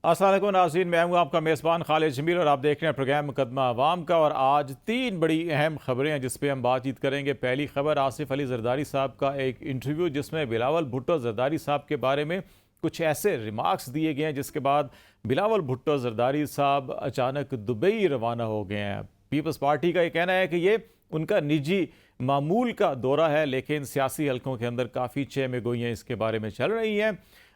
अस्सलाम वालेकुम नाज़रीन, मैं हूं आपका मेज़बान खालिद जमील और आप देख रहे हैं प्रोग्राम मुकदमा अवाम का। और आज तीन बड़ी अहम खबरें हैं जिस पे हम बातचीत करेंगे। पहली खबर आसिफ अली जरदारी साहब का एक इंटरव्यू जिसमें बिलावल भुट्टो जरदारी साहब के बारे में कुछ ऐसे रिमार्क्स दिए गए हैं जिसके बाद बिलावल भुट्टो जरदारी साहब अचानक दुबई रवाना हो गए हैं। पीपल्स पार्टी का ये कहना है कि ये उनका निजी मामूल का दौरा है, लेकिन सियासी हलकों के अंदर काफ़ी चहमे गोइयाँ इसके बारे में चल रही हैं।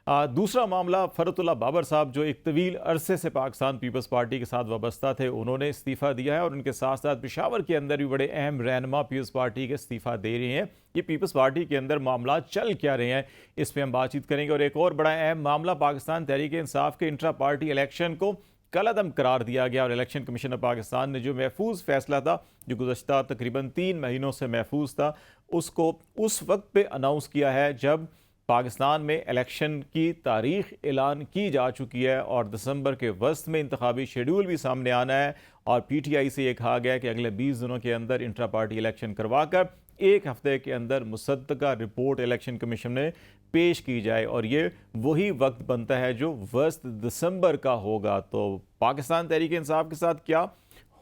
दूसरा मामला फ़रतुल्ला बाबर साहब जो एक तवील अरसे से पाकिस्तान पीपल्स पार्टी के साथ वाबस्ता थे, उन्होंने इस्तीफ़ा दिया है और उनके साथ साथ पेशावर के अंदर भी बड़े अहम रहनुमा पीपल्स पार्टी के इस्तीफ़ा दे रहे हैं। ये पीपल्स पार्टी के अंदर मामला चल क्या रहे हैं, इस पर हम बातचीत करेंगे। और एक और बड़ा अहम मामला, पाकिस्तान तहरीक इंसाफ के इंट्रा पार्टी इलेक्शन को कलअदम करार दिया गया और इलेक्शन कमीशन ऑफ पाकिस्तान ने जो महफूज फैसला था, जो गुज़श्ता तकरीबन 3 महीनों से महफूज था, उसको उस वक्त पे अनाउंस किया है जब पाकिस्तान में इलेक्शन की तारीख ऐलान की जा चुकी है और दिसंबर के वस्त में इंतखाबी शेड्यूल भी सामने आना है। और पीटीआई से ये कहा गया है कि अगले 20 दिनों के अंदर इंट्रा पार्टी इलेक्शन करवाकर 1 हफ्ते के अंदर मुसद्दका रिपोर्ट इलेक्शन कमीशन में पेश की जाए और ये वही वक्त बनता है जो वस्त दिसंबर का होगा। तो पाकिस्तान तहरीक इंसाफ के साथ क्या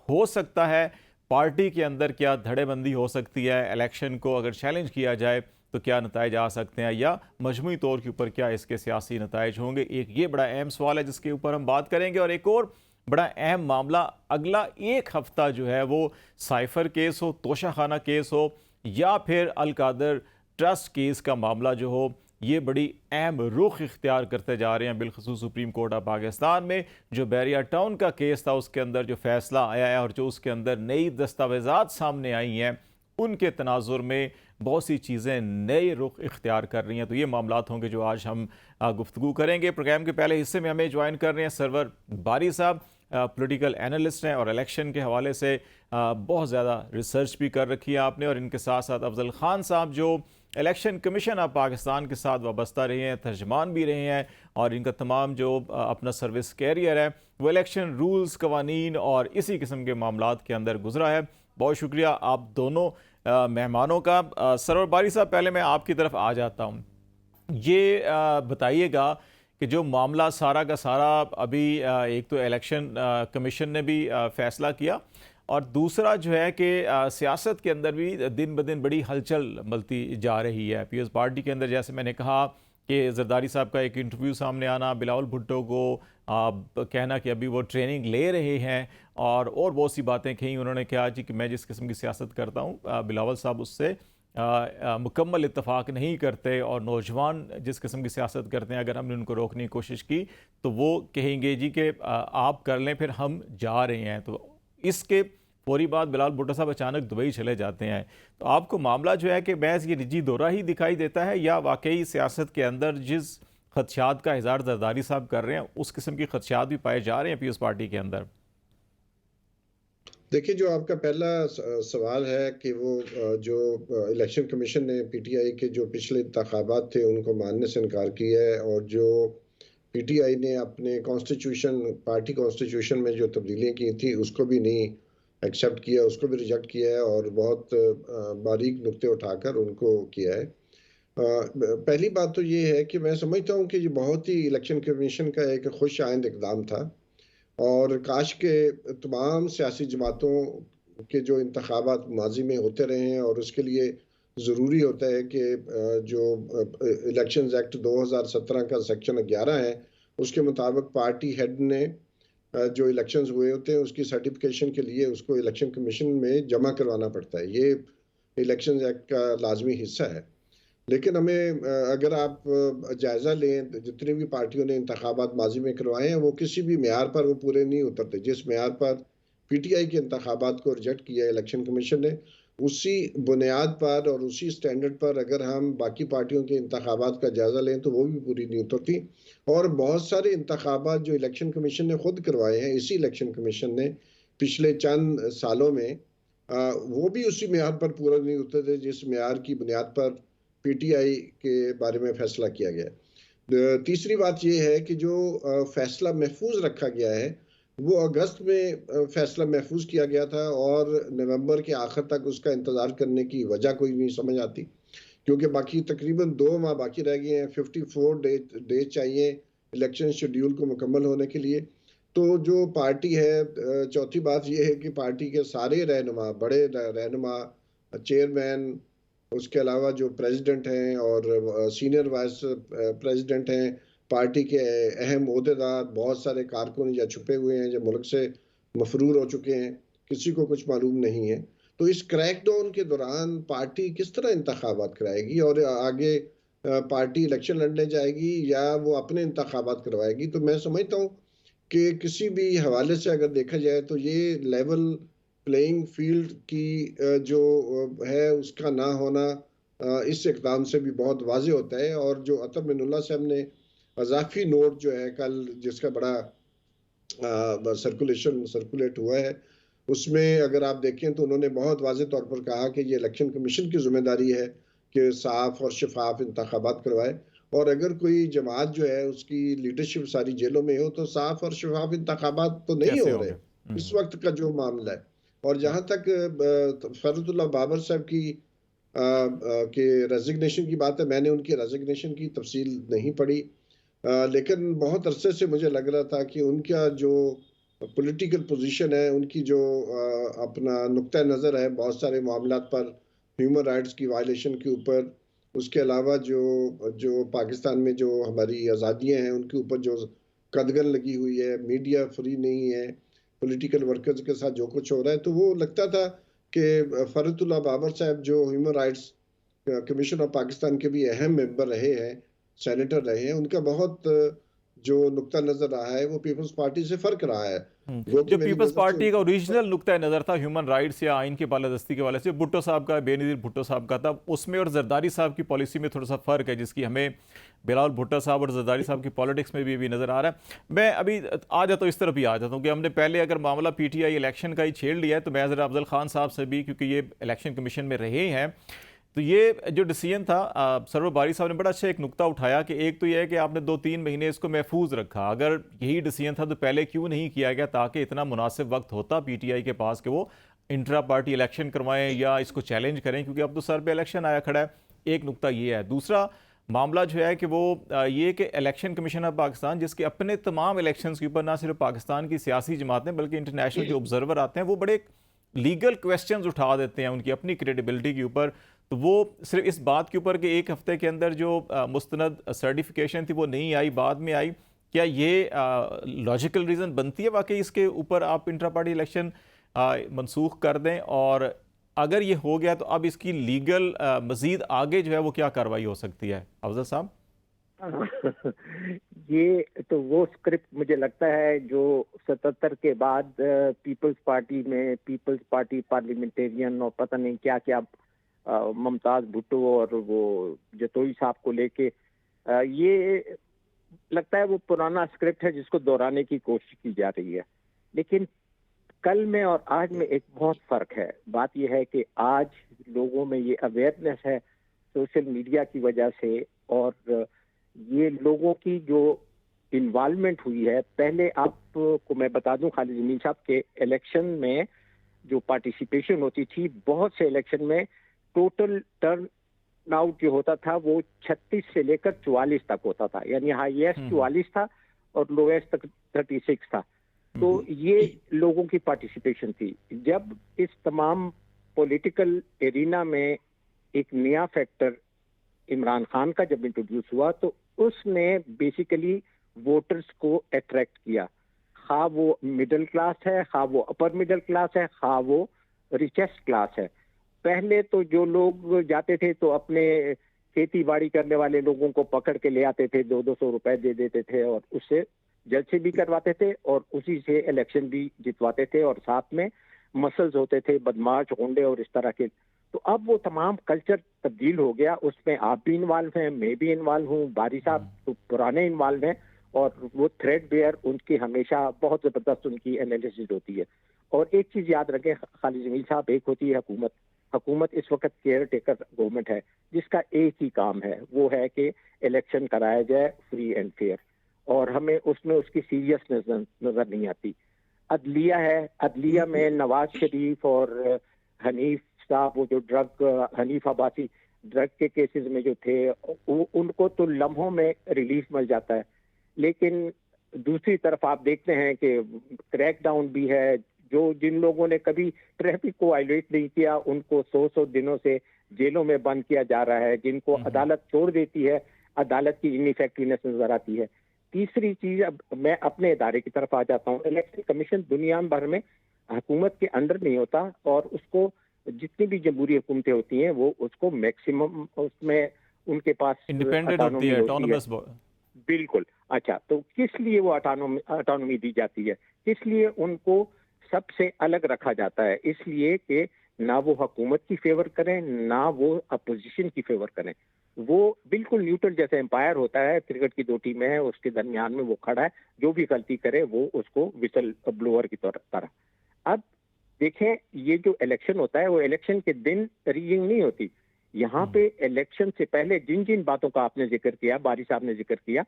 हो सकता है, पार्टी के अंदर क्या धड़ेबंदी हो सकती है, इलेक्शन को अगर चैलेंज किया जाए तो क्या नताइज आ सकते हैं, या मजमूई तौर के ऊपर क्या इसके सियासी नताइज होंगे, एक ये बड़ा अहम सवाल है जिसके ऊपर हम बात करेंगे। और एक और बड़ा अहम मामला, अगला 1 हफ्ता जो है वो साइफर केस हो, तोशाखाना केस हो, या फिर अलकादर ट्रस्ट केस का मामला जो हो, ये बड़ी अहम रुख इख्तियार करते जा रहे हैं। बिलखसूस सुप्रीम कोर्ट ऑफ पाकिस्तान में जो बैरिया टाउन का केस था, उसके अंदर जो फैसला आया है और जो उसके अंदर नई दस्तावेजात सामने आई हैं, उनके तनाजुर में बहुत सी चीज़ें नए रुख इख्तियार कर रही हैं। तो ये मामलात होंगे जो आज हम गुफ्तगू करेंगे। प्रोग्राम के पहले हिस्से में हमें ज्वाइन कर रहे हैं सरवर बारी साहब, पॉलिटिकल एनालिस्ट हैं और इलेक्शन के हवाले से बहुत ज़्यादा रिसर्च भी कर रखी है आपने। और इनके साथ साथ अफजल खान साहब जो इलेक्शन कमीशन ऑफ पाकिस्तान के साथ वाबस्ता रहे हैं, तर्जमान भी रहे हैं, और इनका तमाम जो अपना सर्विस कैरियर है वो इलेक्शन रूल्स, कवानीन और इसी किस्म के मामलात के अंदर गुजरा है। बहुत शुक्रिया आप दोनों मेहमानों का। सरवर बारी साहब, पहले मैं आपकी तरफ आ जाता हूँ। ये बताइएगा कि जो मामला सारा का सारा अभी एक तो इलेक्शन कमीशन ने भी फैसला किया, और दूसरा जो है कि सियासत के अंदर भी दिन ब दिन बड़ी हलचल मचती जा रही है। पीपल्स पार्टी के अंदर जैसे मैंने कहा कि जरदारी साहब का एक इंटरव्यू सामने आना, बिलावल भुट्टो को कहना कि अभी वो ट्रेनिंग ले रहे हैं, और बहुत सी बातें कही। उन्होंने कहा जी कि मैं जिस किस्म की सियासत करता हूँ, बिलावल साहब उससे मुकम्मल इत्तफाक नहीं करते, और नौजवान जिस किस्म की सियासत करते हैं अगर हमने उनको रोकने की कोशिश की तो वो कहेंगे जी कि आप कर लें, फिर हम जा रहे हैं। तो इसके फौरी बाद बिलावल भुट्टो साहब अचानक दुबई चले जाते हैं। तो आपको मामला जो है कि महज ये निजी दौरा ही दिखाई देता है, या वाकई सियासत के अंदर जिस खदशात का इज़हार जरदारी साहब कर रहे हैं उस किस्म के खदशात भी पाए जा रहे हैं पीपल्स पार्टी के अंदर? देखिए, जो आपका पहला सवाल है कि वो जो इलेक्शन कमीशन ने पीटीआई के जो पिछले इंतखाबात थे उनको मानने से इनकार किया है, और जो पीटीआई ने अपने कॉन्स्टिट्यूशन, पार्टी कॉन्स्टिट्यूशन में जो तब्दीलियाँ की थी उसको भी नहीं एक्सेप्ट किया, उसको भी रिजेक्ट किया है, और बहुत बारीक नुक्ते उठाकर उनको किया है। पहली बात तो ये है कि मैं समझता हूँ कि ये बहुत ही इलेक्शन कमीशन का एक खुश आइंद इकदाम था, और काश के तमाम सियासी जमातों के जो इंतखाबात माजी में होते रहे हैं, और उसके लिए ज़रूरी होता है कि जो इलेक्शंस एक्ट 2017 का सेक्शन 11 है, उसके मुताबिक पार्टी हेड ने जो इलेक्शंस हुए होते हैं उसकी सर्टिफिकेशन के लिए उसको इलेक्शन कमीशन में जमा करवाना पड़ता है। ये इलेक्शंस एक्ट का लाजमी हिस्सा है। लेकिन हमें अगर आप जायज़ा लें, जितनी भी पार्टियों ने इंतखाबात माजी में करवाए हैं, वो किसी भी मेयार पर वो पूरे नहीं उतरते। जिस मेयार पर पीटीआई के इंतखाबात को रिजेक्ट किया इलेक्शन कमीशन ने, उसी बुनियाद पर और उसी स्टैंडर्ड पर अगर हम बाकी पार्टियों के इंतखाबात का जायज़ा लें तो वो भी पूरी नहीं उतरती। और बहुत सारे इंतखाबात जो इलेक्शन कमीशन ने खुद करवाए हैं, इसी इलेक्शन कमीशन ने पिछले चंद सालों में, वो भी उसी मेयार पर पूरा नहीं उतरते जिस मेयार की बुनियाद पर पीटीआई के बारे में फैसला किया गया। तीसरी बात यह है कि जो फैसला महफूज रखा गया है वो अगस्त में फैसला महफूज किया गया था, और नवंबर के आखिर तक उसका इंतजार करने की वजह कोई नहीं समझ आती, क्योंकि बाकी तकरीबन 2 माह बाकी रह गए हैं। 54 डे चाहिए इलेक्शन शेड्यूल को मुकम्मल होने के लिए। तो जो पार्टी है, चौथी बात ये है कि पार्टी के सारे रहनुमा, बड़े रहनुमा, चेयरमैन, उसके अलावा जो प्रेसिडेंट हैं और सीनियर वाइस प्रेसिडेंट हैं, पार्टी के अहम ओहदेदार, बहुत सारे कारकुन या छुपे हुए हैं जो मुल्क से मफरूर हो चुके हैं, किसी को कुछ मालूम नहीं है। तो इस क्रैकडाउन के दौरान पार्टी किस तरह इंतखाबात कराएगी और आगे पार्टी इलेक्शन लड़ने जाएगी या वो अपने इंतखाबात करवाएगी? तो मैं समझता हूँ कि किसी भी हवाले से अगर देखा जाए तो ये लेवल प्लेइंग फील्ड की जो है उसका ना होना इस इक़दाम से भी बहुत वाज़ेह होता है। और जो अतर मिनुल्लाह साहब ने अज़ाफ़ी नोट जो है कल जिसका बड़ा सर्कुलेट हुआ है, उसमें अगर आप देखें तो उन्होंने बहुत वाज़ेह तौर पर कहा कि ये इलेक्शन कमीशन की ज़िम्मेदारी है कि साफ़ और शफ़ाफ़ इंतखाबात करवाए। और अगर कोई जमात जो है उसकी लीडरशिप सारी जेलों में हो तो साफ़ और शफ़ाफ़ इंतखाबात तो नहीं कैसे हो होंगे? रहे, इस वक़्त का जो मामला है। और जहाँ तक फ़रहतुल्लाह बाबर साहब की के रेज़िग्नेशन की बात है, मैंने उनकी रेज़िग्नेशन की तफ़सील नहीं पढ़ी। लेकिन बहुत अरसे से मुझे लग रहा था कि उनका जो पॉलिटिकल पोजीशन है, उनकी जो अपना नुक्ता नज़र है बहुत सारे मामलात पर, ह्यूमन राइट्स की वायलेशन के ऊपर, उसके अलावा जो जो पाकिस्तान में जो हमारी आज़ादियाँ हैं, उनके ऊपर जो कदगन लगी हुई है, मीडिया फ्री नहीं है, पॉलिटिकल वर्कर्स के साथ जो कुछ हो रहा है, तो वो लगता था कि फ़रहतुल्लाह बाबर साहब जो human rights commission of Pakistan के भी अहम मेंबर रहे हैं, सेनेटर रहे हैं, उनका बहुत जो नुक्ता नज़र रहा है वो पीपल्स पार्टी से फ़र्क रहा है। वो कि जो मेरी पीपल्स नज़र से पार्टी का उनकी ओरिजिनल नुक्ता नज़र था ह्यूमन राइट्स या आइन की बालादस्ती के वाले से, भुट्टो साहब का, बेनज़ीर भुट्टो साहब का था, उसमें और जरदारी साहब की पॉलिसी में थोड़ा सा फ़र्क है, जिसकी हमें बिलावल भुट्टो साहब और जरदारी साहब की पॉलिटिक्स में भी नज़र आ रहा है। मैं अभी आ जाता हूँ, इस तरफ ही आ जाता हूँ कि हमने पहले अगर मामला PTI इलेक्शन का ही छेड़ लिया है, तो मैं ज़रा अफजल खान साहब से भी, क्योंकि ये इलेक्शन कमीशन में रहे हैं, तो ये जो डिसीजन था, सरवर बारी साहब ने बड़ा अच्छा एक नुक्ता उठाया कि एक तो ये है कि आपने 2-3 महीने इसको महफूज रखा। अगर यही डिसीजन था तो पहले क्यों नहीं किया गया, ताकि इतना मुनासिब वक्त होता PTI के पास कि वो इंट्रा पार्टी इलेक्शन करवाएं या इसको चैलेंज करें, क्योंकि अब तो सर पे इलेक्शन आया खड़ा है। एक नुक्ता ये है। दूसरा मामला जो है कि वो ये कि इलेक्शन कमीशन ऑफ पाकिस्तान, जिसके अपने तमाम इलेक्शंस के ऊपर ना सिर्फ पाकिस्तान की सियासी जमातें बल्कि इंटरनेशनल जो ऑब्जर्वर आते हैं वो बड़े लीगल क्वेश्चंस उठा देते हैं उनकी अपनी क्रेडिबिलिटी के ऊपर। तो वो सिर्फ इस बात के ऊपर कि एक हफ्ते के अंदर जो मुस्तनद सर्टिफिकेशन थी वो नहीं आई, बाद में आई, क्या ये लॉजिकल रीज़न बनती है वाकई इसके ऊपर आप इंट्रा पार्टी इलेक्शन मनसूख कर दें? और अगर ये हो गया तो अब इसकी लीगल मज़ीद आगे जो है वो क्या कार्रवाई हो सकती है, अफजल साहब? ये तो वो स्क्रिप्ट मुझे लगता है जो 77 के बाद पीपल्स पार्टी में पीपल्स पार्टी पार्लियामेंटेरियन और पता नहीं क्या क्या मुमताज भुट्टो और वो जतोई साहब को लेके ये लगता है वो पुराना स्क्रिप्ट है जिसको दोहराने की कोशिश की जा रही है। लेकिन कल में और आज में एक बहुत फर्क है। बात यह है कि आज लोगों में ये अवेयरनेस है सोशल मीडिया की वजह से, और ये लोगों की जो इन्वॉल्वमेंट हुई है। पहले आपको मैं बता दूं खालिद जमील साहब के इलेक्शन में जो पार्टिसिपेशन होती थी, बहुत से इलेक्शन में टोटल टर्न आउट जो होता था वो 36 से लेकर 44 तक होता था, यानी हाईएस्ट 44 था और लोएस्ट तक 36 था। तो ये लोगों की पार्टिसिपेशन थी। जब इस तमाम पॉलिटिकल एरिना में एक नया फैक्टर इमरान खान का जब इंट्रोड्यूस हुआ तो उसने बेसिकली वोटर्स को अट्रैक्ट किया, खा वो मिडिल क्लास है, खा वो अपर मिडिल क्लास है, खा वो रिचेस्ट क्लास है। पहले तो जो लोग जाते थे तो अपने खेती बाड़ी करने वाले लोगों को पकड़ के ले आते थे, 200-200 रुपए दे देते थे और उससे जज से भी करवाते थे और उसी से इलेक्शन भी जितवाते थे, और साथ में मसल्स होते थे, बदमाश, गुंडे और इस तरह के। तो अब वो तमाम कल्चर तब्दील हो गया, उसमें आप भी इन्वॉल्व हैं, मैं भी इन्वॉल्व हूँ, बारी साहब तो पुराने इन्वॉल्व हैं, और वो थ्रेड बेयर उनकी हमेशा बहुत ज़बरदस्त उनकी एनालिसिस होती है। और एक चीज़ याद रखें खालिद जमील साहब, एक होती है हुकूमत। हुकूमत इस वक्त केयर टेकर गवर्नमेंट है जिसका एक ही काम है, वो है कि इलेक्शन कराया जाए फ्री एंड फेयर, और हमें उसमें उसकी सीरियसनेस नजर नहीं आती। अदलिया है, अदलिया में नवाज शरीफ और हनीफ साहब, वो जो ड्रग हनीफ अब्बासी ड्रग के केसेस में जो थे, उनको तो लम्हों में रिलीफ मिल जाता है। लेकिन दूसरी तरफ आप देखते हैं कि क्रैकडाउन भी है। जो जिन लोगों ने कभी ट्रैफिक को वायलेट नहीं किया उनको 100 दिनों से जेलों में बंद किया जा रहा है। जिनको अदालत छोड़ देती है, अदालत की इनइफेक्टिवनेस नजर आती है। तीसरी चीज, अब मैं अपने इदारे की तरफ आ जाता हूँ। इलेक्शन कमीशन दुनिया भर में हुकूमत के अंडर नहीं होता और उसको जितनी भी जमहूरी हुकूमतें होती हैं वो उसको मैक्सिमम उसमें उनके पास इंडिपेंडेंट होती है, ऑटोनमस। बिल्कुल। अच्छा, तो किस लिए वो ऑटोनॉमी दी जाती है? किस लिए उनको सबसे अलग रखा जाता है? इसलिए कि ना वो हुकूमत की फेवर करें ना वो अपोजिशन की फेवर करें। वो बिल्कुल न्यूट्रल, जैसे एम्पायर होता है, क्रिकेट की 2 टीमें हैं, उसके दरमियान में वो खड़ा है, जो भी गलती करे वो उसको विसल ब्लोअर की तरह। अब देखें, ये जो इलेक्शन होता है वो इलेक्शन के दिन रिगिंग नहीं होती। यहाँ पे इलेक्शन से पहले जिन जिन बातों का आपने जिक्र किया, बारी साहब ने जिक्र किया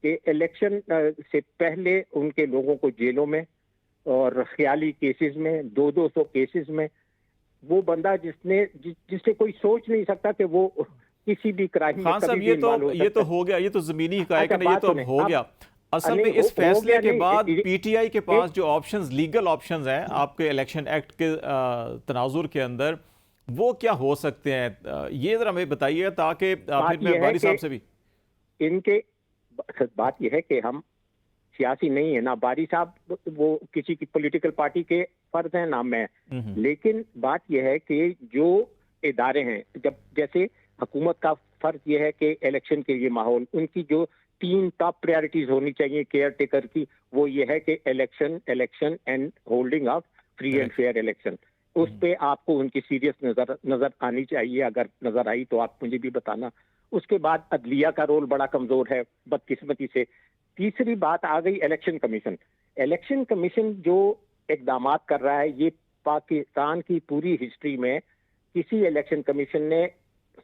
कि इलेक्शन से पहले उनके लोगों को जेलों में और ख्याली केसेस में 200 केसेस में, वो बंदा जिससे कोई सोच नहीं सकता कि वो किसी भी क्राइम में कभी भी इन्वॉल्व हो सकता है। ये तो हो गया, ये तो जमीनी हकायक अच्छा, है, ये तो अब हो गया। असल में इस फैसले के बाद पीटीआई के पास जो ऑप्शंस, लीगल ऑप्शंस हैं आपके इलेक्शन एक्ट के तनाजुर के अंदर, वो क्या हो सकते हैं? ये जरा हमें बताइए ताकि फिर मैं बारी साहब से भी। इनके बात यह है कि हम सियासी नहीं है, ना बारी साहब वो किसी की पॉलिटिकल पार्टी के फर्ज हैं ना मैं, लेकिन बात यह है कि जो इदारे हैं, जब जैसे हुकूमत का फर्ज यह है कि इलेक्शन के लिए माहौल, उनकी जो 3 टॉप प्रायोरिटीज होनी चाहिए केयर टेकर की, वो ये है कि election and holding of free and fair election. उस पे आपको उनकी सीरियस नजर आनी चाहिए। अगर नजर आई तो आप मुझे भी बताना। उसके बाद अदलिया का रोल बड़ा कमजोर है बदकिस्मती से। तीसरी बात आ गई इलेक्शन कमीशन। इलेक्शन कमीशन जो इकदाम कर रहा है, ये पाकिस्तान की पूरी हिस्ट्री में किसी इलेक्शन कमीशन ने,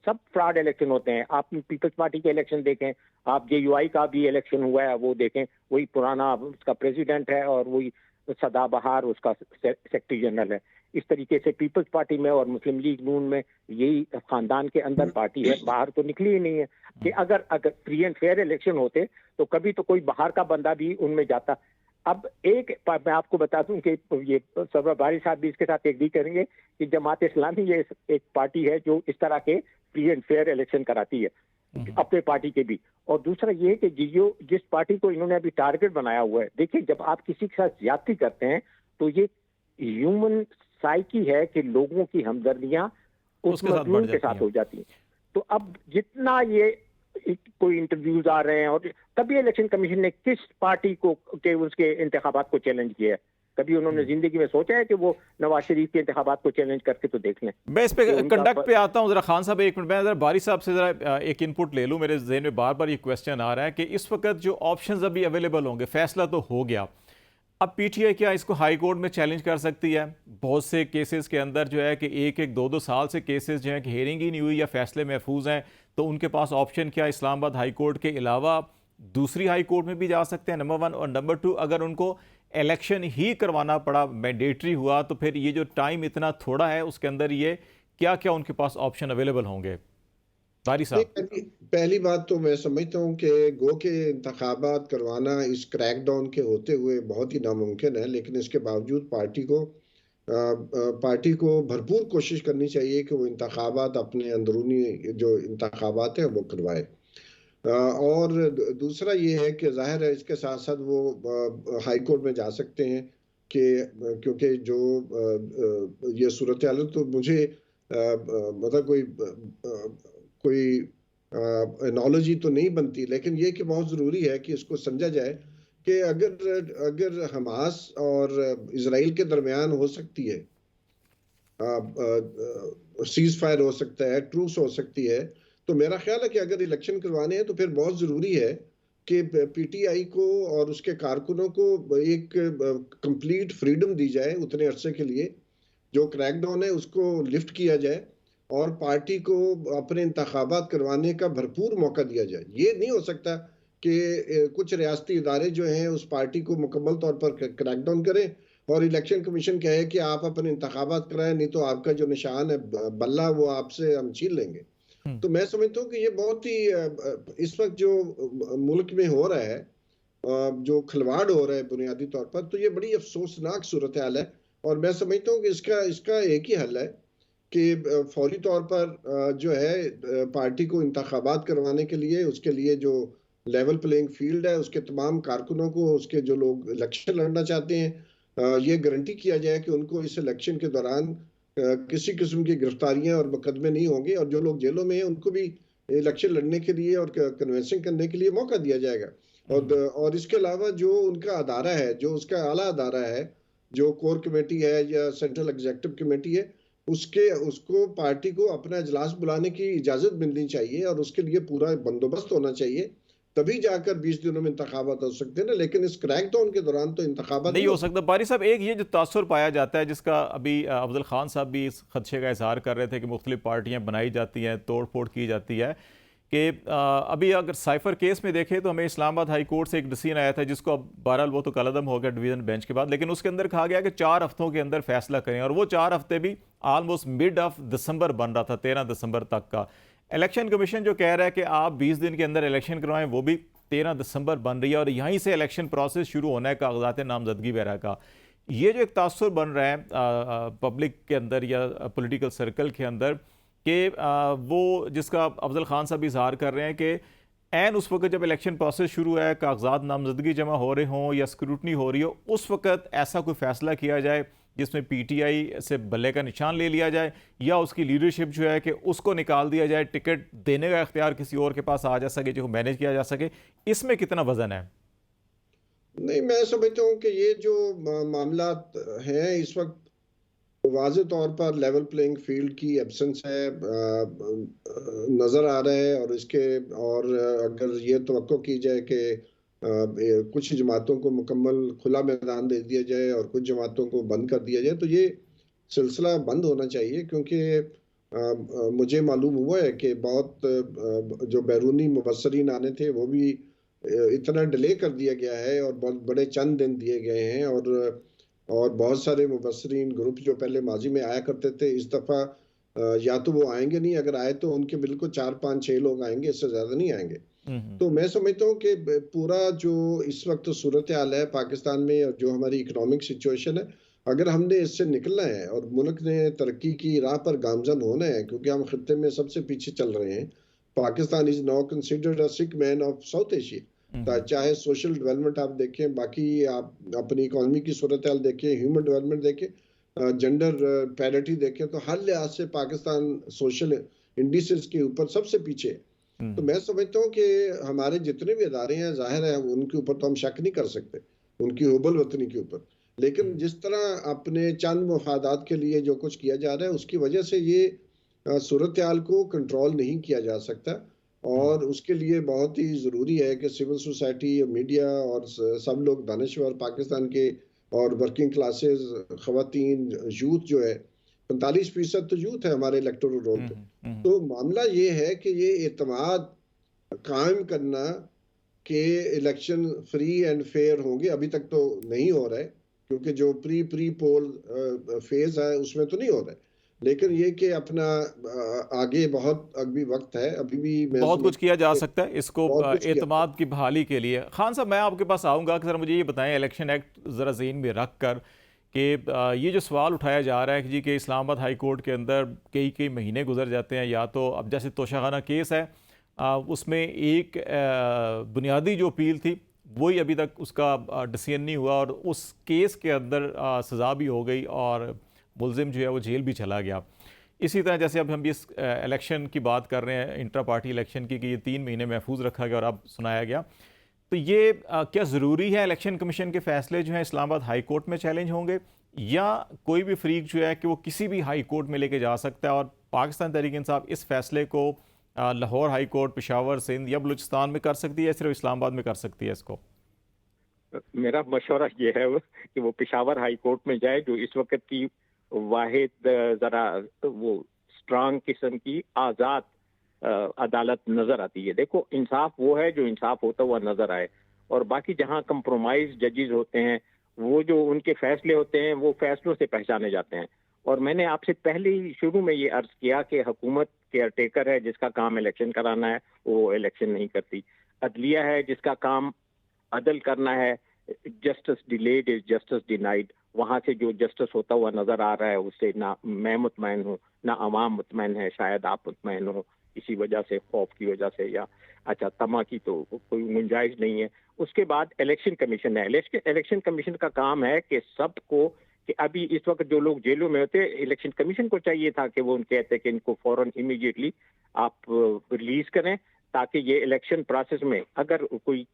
सब फ्रॉड इलेक्शन होते हैं। आप पीपल्स पार्टी के इलेक्शन देखें, आप जेयूआई का भी इलेक्शन हुआ है वो देखें, वही पुराना उसका प्रेसिडेंट है और वही सदाबहार उसका सेक्रेटरी जनरल है। इस तरीके से पीपल्स पार्टी में और मुस्लिम लीग नून में यही खानदान के अंदर पार्टी है, बाहर तो निकली ही नहीं है। कि अगर फ्री एंड फेयर इलेक्शन होते तो कभी तो कोई बाहर का बंदा भी उनमें जाता। अब मैं आपको बता दूं कि ये सरवर बारी साहब भी इसके साथ एग्री करेंगे कि जमात इस्लामी ये एक पार्टी है जो इस तरह के फ्री एंड फेयर इलेक्शन कराती है अपने पार्टी के भी। और दूसरा ये कि जिस पार्टी को इन्होंने अभी टारगेट बनाया हुआ है, देखिए जब आप किसी के साथ ज्यादती करते हैं तो ये ह्यूमन साइकी है कि लोगों की हमदर्दियां उस मजलूम के साथ हो जाती हैं। तो अब जितना ये कोई इंटरव्यूज आ रहे हैं, और कभी इलेक्शन कमीशन ने किस पार्टी को के उसके इंतखाबात को चैलेंज किया है? कभी उन्होंने जिंदगी में सोचा है कि वो नवाज शरीफ के इंतखाबात को चैलेंज करके तो देख लें? मैं इस पे कंडक्ट पे आता हूँ जरा। खान साहब एक मिनट, मैं जरा बारी साहब से जरा एक इनपुट ले लूँ। मेरे जहन में बार बार ये क्वेश्चन आ रहा है कि इस वक्त जो ऑप्शंस अभी अवेलेबल होंगे, फैसला तो हो गया, अब पीटीआई क्या इसको हाई कोर्ट में चैलेंज कर सकती है? बहुत से केसेस के अंदर जो है कि 1-2 साल से केसेस जो है कि हेयरिंग ही नहीं हुई या फैसले महफूज हैं, तो उनके पास ऑप्शन क्या, इस्लामाबाद हाई कोर्ट के अलावा दूसरी हाई कोर्ट में भी जा सकते हैं, नंबर 1। और नंबर 2, अगर उनको इलेक्शन ही करवाना पड़ा, मैंडेटरी हुआ, तो फिर ये जो टाइम इतना थोड़ा है उसके अंदर ये क्या क्या उनके पास ऑप्शन अवेलेबल होंगे? बारी साहब। पहली बात तो मैं समझता हूँ कि गो के इंतखाबात करवाना इस क्रैकडाउन के होते हुए बहुत ही नामुमकिन है, लेकिन इसके बावजूद पार्टी को भरपूर कोशिश करनी चाहिए कि वो इंतखाबात, अपने अंदरूनी जो इंतखाबात हैं वो करवाए। और दूसरा ये है कि जाहिर है इसके साथ साथ वो हाई कोर्ट में जा सकते हैं कि क्योंकि जो ये सूरत हाल, तो मुझे मतलब कोई एनोलॉजी तो नहीं बनती, लेकिन ये कि बहुत ज़रूरी है कि इसको समझा जाए कि अगर हमास और इजराइल के दरमियान हो सकती है, सीज फायर हो सकता है, ट्रूस हो सकती है, तो मेरा ख्याल है कि अगर इलेक्शन करवाने हैं तो फिर बहुत ज़रूरी है कि पीटीआई को और उसके कारकुनों को एक कंप्लीट फ्रीडम दी जाए उतने अरसे के लिए। जो क्रैकडाउन है उसको लिफ्ट किया जाए और पार्टी को अपने इंतखाबात करवाने का भरपूर मौका दिया जाए। ये नहीं हो सकता कि कुछ रियासती इदारे जो हैं उस पार्टी को मुकम्मल तौर पर क्रैकडाउन करें और इलेक्शन कमीशन कहे कि आप अपने इंतखाबात कराएं, नहीं तो आपका जो निशान है बल्ला वो आपसे हम छीन लेंगे। तो मैं समझता हूँ कि ये बहुत ही इस वक्त जो मुल्क में हो रहा है जो खिलवाड़ हो रहा है बुनियादी तौर पर, तो ये बड़ी अफसोसनाक सूरत हाल है। और मैं समझता हूँ कि इसका इसका एक ही हल है कि फौरी तौर पर जो है पार्टी को इंतखाबात करवाने के लिए, उसके लिए जो लेवल प्लेइंग फील्ड है, उसके तमाम कारकुनों को, उसके जो लोग इलेक्शन लड़ना चाहते हैं, ये गारंटी किया जाए कि उनको इस इलेक्शन के दौरान किसी किस्म की गिरफ्तारियां और मुकदमे नहीं होंगे, और जो लोग जेलों में हैं उनको भी इलेक्शन लड़ने के लिए और कन्वेंसिंग करने के लिए मौका दिया जाएगा। और इसके अलावा जो उनका अदारा है, जो उसका आला अदारा है, जो कोर कमेटी है या सेंट्रल एग्जीक्यूटिव कमेटी है, उसको पार्टी को अपना इजलास बुलाने की इजाजत मिलनी चाहिए और उसके लिए पूरा बंदोबस्त होना चाहिए। तभी जाकर 20 दिनों में इंतखाबात हो सकते हैं ना, लेकिन इस क्रैकडाउन के दौरान तो इंतखाबात नहीं नहीं हो हो सकता। बारी साहब, एक ये जो तासुर पाया जाता है, जिसका अभी अफजल खान साहब भी इस खदशे का इजहार कर रहे थे कि मुख्तलिफ पार्टियां बनाई जाती हैं, तोड़ फोड़ की जाती है, कि अभी अगर साइफर केस में देखें तो हमें इस्लामाबाद हाई कोर्ट से एक डिसीजन आया था, जिसको अब बहरहाल वो तो कलअदम हो गया डिवीजन बेंच के बाद, लेकिन उसके अंदर कहा गया कि 4 हफ्तों के अंदर फैसला करें, और वो 4 हफ्ते भी ऑलमोस्ट मिड ऑफ दिसंबर बन रहा था, 13 दिसंबर तक का। इलेक्शन कमीशन जो कह रहा है कि आप 20 दिन के अंदर इलेक्शन करवाएं, वो भी 13 दिसंबर बन रही है, और यहीं से इलेक्शन प्रोसेस शुरू होना है कागजात नामजदगी वगैरह का। ये जो एक तासुर बन रहा है पब्लिक के अंदर या पॉलिटिकल सर्कल के अंदर, कि वो जिसका अफजल खान साहब इजहार कर रहे हैं कि ऐन उस वक्त जब इलेक्शन प्रोसेस शुरू है, कागजात नामजदगी जमा हो रहे हों या स्क्रूटनी हो रही हो, उस वक्त ऐसा कोई फैसला किया जाए जिसमें पीटीआई से बल्ले का निशान ले लिया जाए, या उसकी लीडरशिप जो है कि उसको निकाल दिया जाए, टिकट देने का इख्तियार किसी और के पास आ जा सके, जो मैनेज किया जा सके। इसमें कितना वजन है? नहीं, मैं समझता हूँ कि ये जो मामला हैं इस वक्त, वाज़ेह तौर पर लेवल प्लेइंग फील्ड की एब्सेंस है, नज़र आ रहा है। और इसके और अगर ये तवक्को की जाए कि कुछ जमातों को मुकम्मल खुला मैदान दे दिया जाए और कुछ जमातों को बंद कर दिया जाए, तो ये सिलसिला बंद होना चाहिए। क्योंकि मुझे मालूम हुआ है कि बहुत जो बैरूनी मुबस्सरीन आने थे वो भी इतना डिले कर दिया गया है, और बहुत बड़े चंद दिन दिए गए हैं। और बहुत सारे मुबस्सरीन ग्रुप जो पहले माजी में आया करते थे, इस दफ़ा या तो वो आएंगे नहीं, अगर आए तो उनके बिल्कुल 4-5-6 लोग आएंगे, इससे ज़्यादा नहीं आएंगे। हम्म। तो मैं समझता हूँ कि पूरा जो इस वक्त सूरत हाल है पाकिस्तान में, और जो हमारी इकोनॉमिक सिचुएशन है, अगर हमने इससे निकलना है और मुल्क ने तरक्की की राह पर गामजन होना है, क्योंकि हम खत्ते में सबसे पीछे चल रहे हैं। Pakistan is now considered a sick man of south Asia. चाहे सोशल डेवलपमेंट आप देखें, बाकी आप अपनी इकोनॉमी की सूरत हाल देखें, ह्यूमन डेवलपमेंट देखें, जेंडर पैरिटी देखें, तो हर लिहाज से पाकिस्तान सोशल इंडिसेस के ऊपर सबसे पीछे है। तो मैं समझता हूँ कि हमारे जितने भी अदारे हैं, जाहिर है उनके ऊपर तो हम शक नहीं कर सकते, उनकी हुबल वतनी के ऊपर। लेकिन जिस तरह अपने चंद मुफादात के लिए जो कुछ किया जा रहा है, उसकी वजह से ये सूरत हाल को कंट्रोल नहीं किया जा सकता। और उसके लिए बहुत ही ज़रूरी है कि सिविल सोसाइटी, मीडिया और सब लोग दानिशवर पाकिस्तान के, और वर्किंग क्लासेस, ख़वातीन, यूथ जो है, 45% तो यूथ है हमारे इलेक्टोरल रोल पे। तो मामला ये है कि ये एतमाद कायम करना कि इलेक्शन फ्री एंड फेयर होंगे, अभी तक तो नहीं हो रहा है, क्योंकि जो प्री पोल फेज है उसमें तो नहीं हो रहा है। लेकिन ये कि अपना आगे बहुत अभी वक्त है, अभी भी मैं बहुत कुछ किया जा समझ सकता है इसको बहुत कुछ किया। एतमाद की बहाली के लिए। खान साहब, मैं आपके पास आऊँगा कि ज़रा मुझे ये बताएं, इलेक्शन एक्ट ज़रा ज़हन में रख कर, कि ये जो सवाल उठाया जा रहा है कि जी कि इस्लामाबाद हाई कोर्ट के अंदर कई कई महीने गुजर जाते हैं, या तो अब जैसे तोशाखाना केस है, उसमें एक बुनियादी जो अपील थी वही अभी तक उसका डिसीजन नहीं हुआ, और उस केस के अंदर सज़ा भी हो गई और मुलजिम जो है वो जेल भी चला गया। इसी तरह जैसे अब हम इस इलेक्शन की बात कर रहे हैं, इंट्रा पार्टी इलेक्शन की, कि ये 3 महीने महफूज रखा गया और अब सुनाया गया, तो ये क्या ज़रूरी है इलेक्शन कमीशन के फैसले जो हैं इस्लामाबाद हाई कोर्ट में चैलेंज होंगे, या कोई भी फ्रीक जो है कि वो किसी भी हाई कोर्ट में लेके जा सकता है, और पाकिस्तान तहरीक इंसाफ इस फैसले को लाहौर हाई कोर्ट, पेशावर, सिंध या बलूचिस्तान में कर सकती है, सिर्फ इस्लामाबाद में कर सकती है इसको? मेरा मशवरा ये है कि वो पेशावर हाई कोर्ट में जाए, जो इस वक्त की वाहिद जरा वो स्ट्रांग किस्म की आज़ाद अदालत नजर आती है। देखो, इंसाफ वो है जो इंसाफ होता हुआ नजर आए, और बाकी जहां कंप्रोमाइज जजेस होते हैं, वो जो उनके फैसले होते हैं वो फैसलों से पहचाने जाते हैं। और मैंने आपसे पहले ही शुरू में ये अर्ज किया कि हुकूमत केयर टेकर है, जिसका काम इलेक्शन कराना है, वो इलेक्शन नहीं करती। अदलिया है जिसका काम अदल करना है। Justice delayed is justice denied. वहां से जो जस्टिस होता हुआ नजर आ रहा है उससे ना मैं मुतमैन हूँ ना अवाम मुतमैन है। शायद आप मुतमैन हो इसी वजह से, खौफ की वजह से, या अच्छा तमा की तो कोई गुंजाइश नहीं है। उसके बाद इलेक्शन कमीशन है। इलेक्शन कमीशन का काम है कि सबको, कि अभी इस वक्त जो लोग जेलों में होते, इलेक्शन कमीशन को चाहिए था कि वो उनके कहते कि इनको फौरन इमीडिएटली आप रिलीज करें, ताकि ये इलेक्शन प्रोसेस में अगर कोई,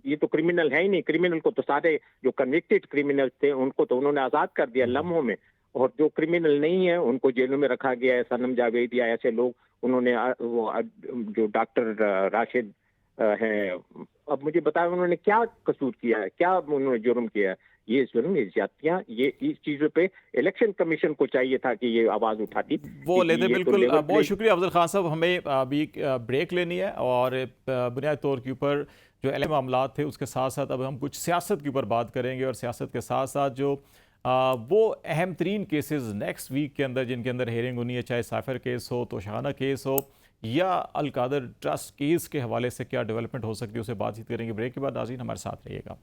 ये तो क्रिमिनल है ही नहीं, क्रिमिनल को तो सारे जो कन्विक्टेड क्रिमिनल थे उनको तो उन्होंने आजाद कर दिया लम्हों में, और जो क्रिमिनल नहीं है उनको जेलों में रखा गया है। सनम जावेद या ऐसे लोग, उन्होंने जो डॉक्टर राशिद है, अब मुझे बताया उन्होंने क्या कसूर किया है, क्या उन्होंने जुर्म किया है? ये जुर्म, ये ज्यादतियां, ये इस चीजों पे इलेक्शन कमीशन को चाहिए था कि ये आवाज उठाती। वो लेते ये तो बिल्कुल। लेवल बहुत शुक्रिया अफजल खान साहब। हमें अभी ब्रेक लेनी है और बुनियादी तौर के ऊपर जो अहम मामला थे उसके साथ साथ अब हम कुछ सियासत के ऊपर बात करेंगे, और सियासत के साथ साथ जो वो अहम तरीन केसेस नेक्स्ट वीक के अंदर जिनके अंदर हेयरिंग होनी है, चाहे साफिर केस हो, तोशाना केस हो या अलकादर ट्रस्ट केस के हवाले से क्या डेवलपमेंट हो सकती है, उसे बातचीत करेंगे। ब्रेक के बाद नाज़रीन हमारे साथ रहिएगा।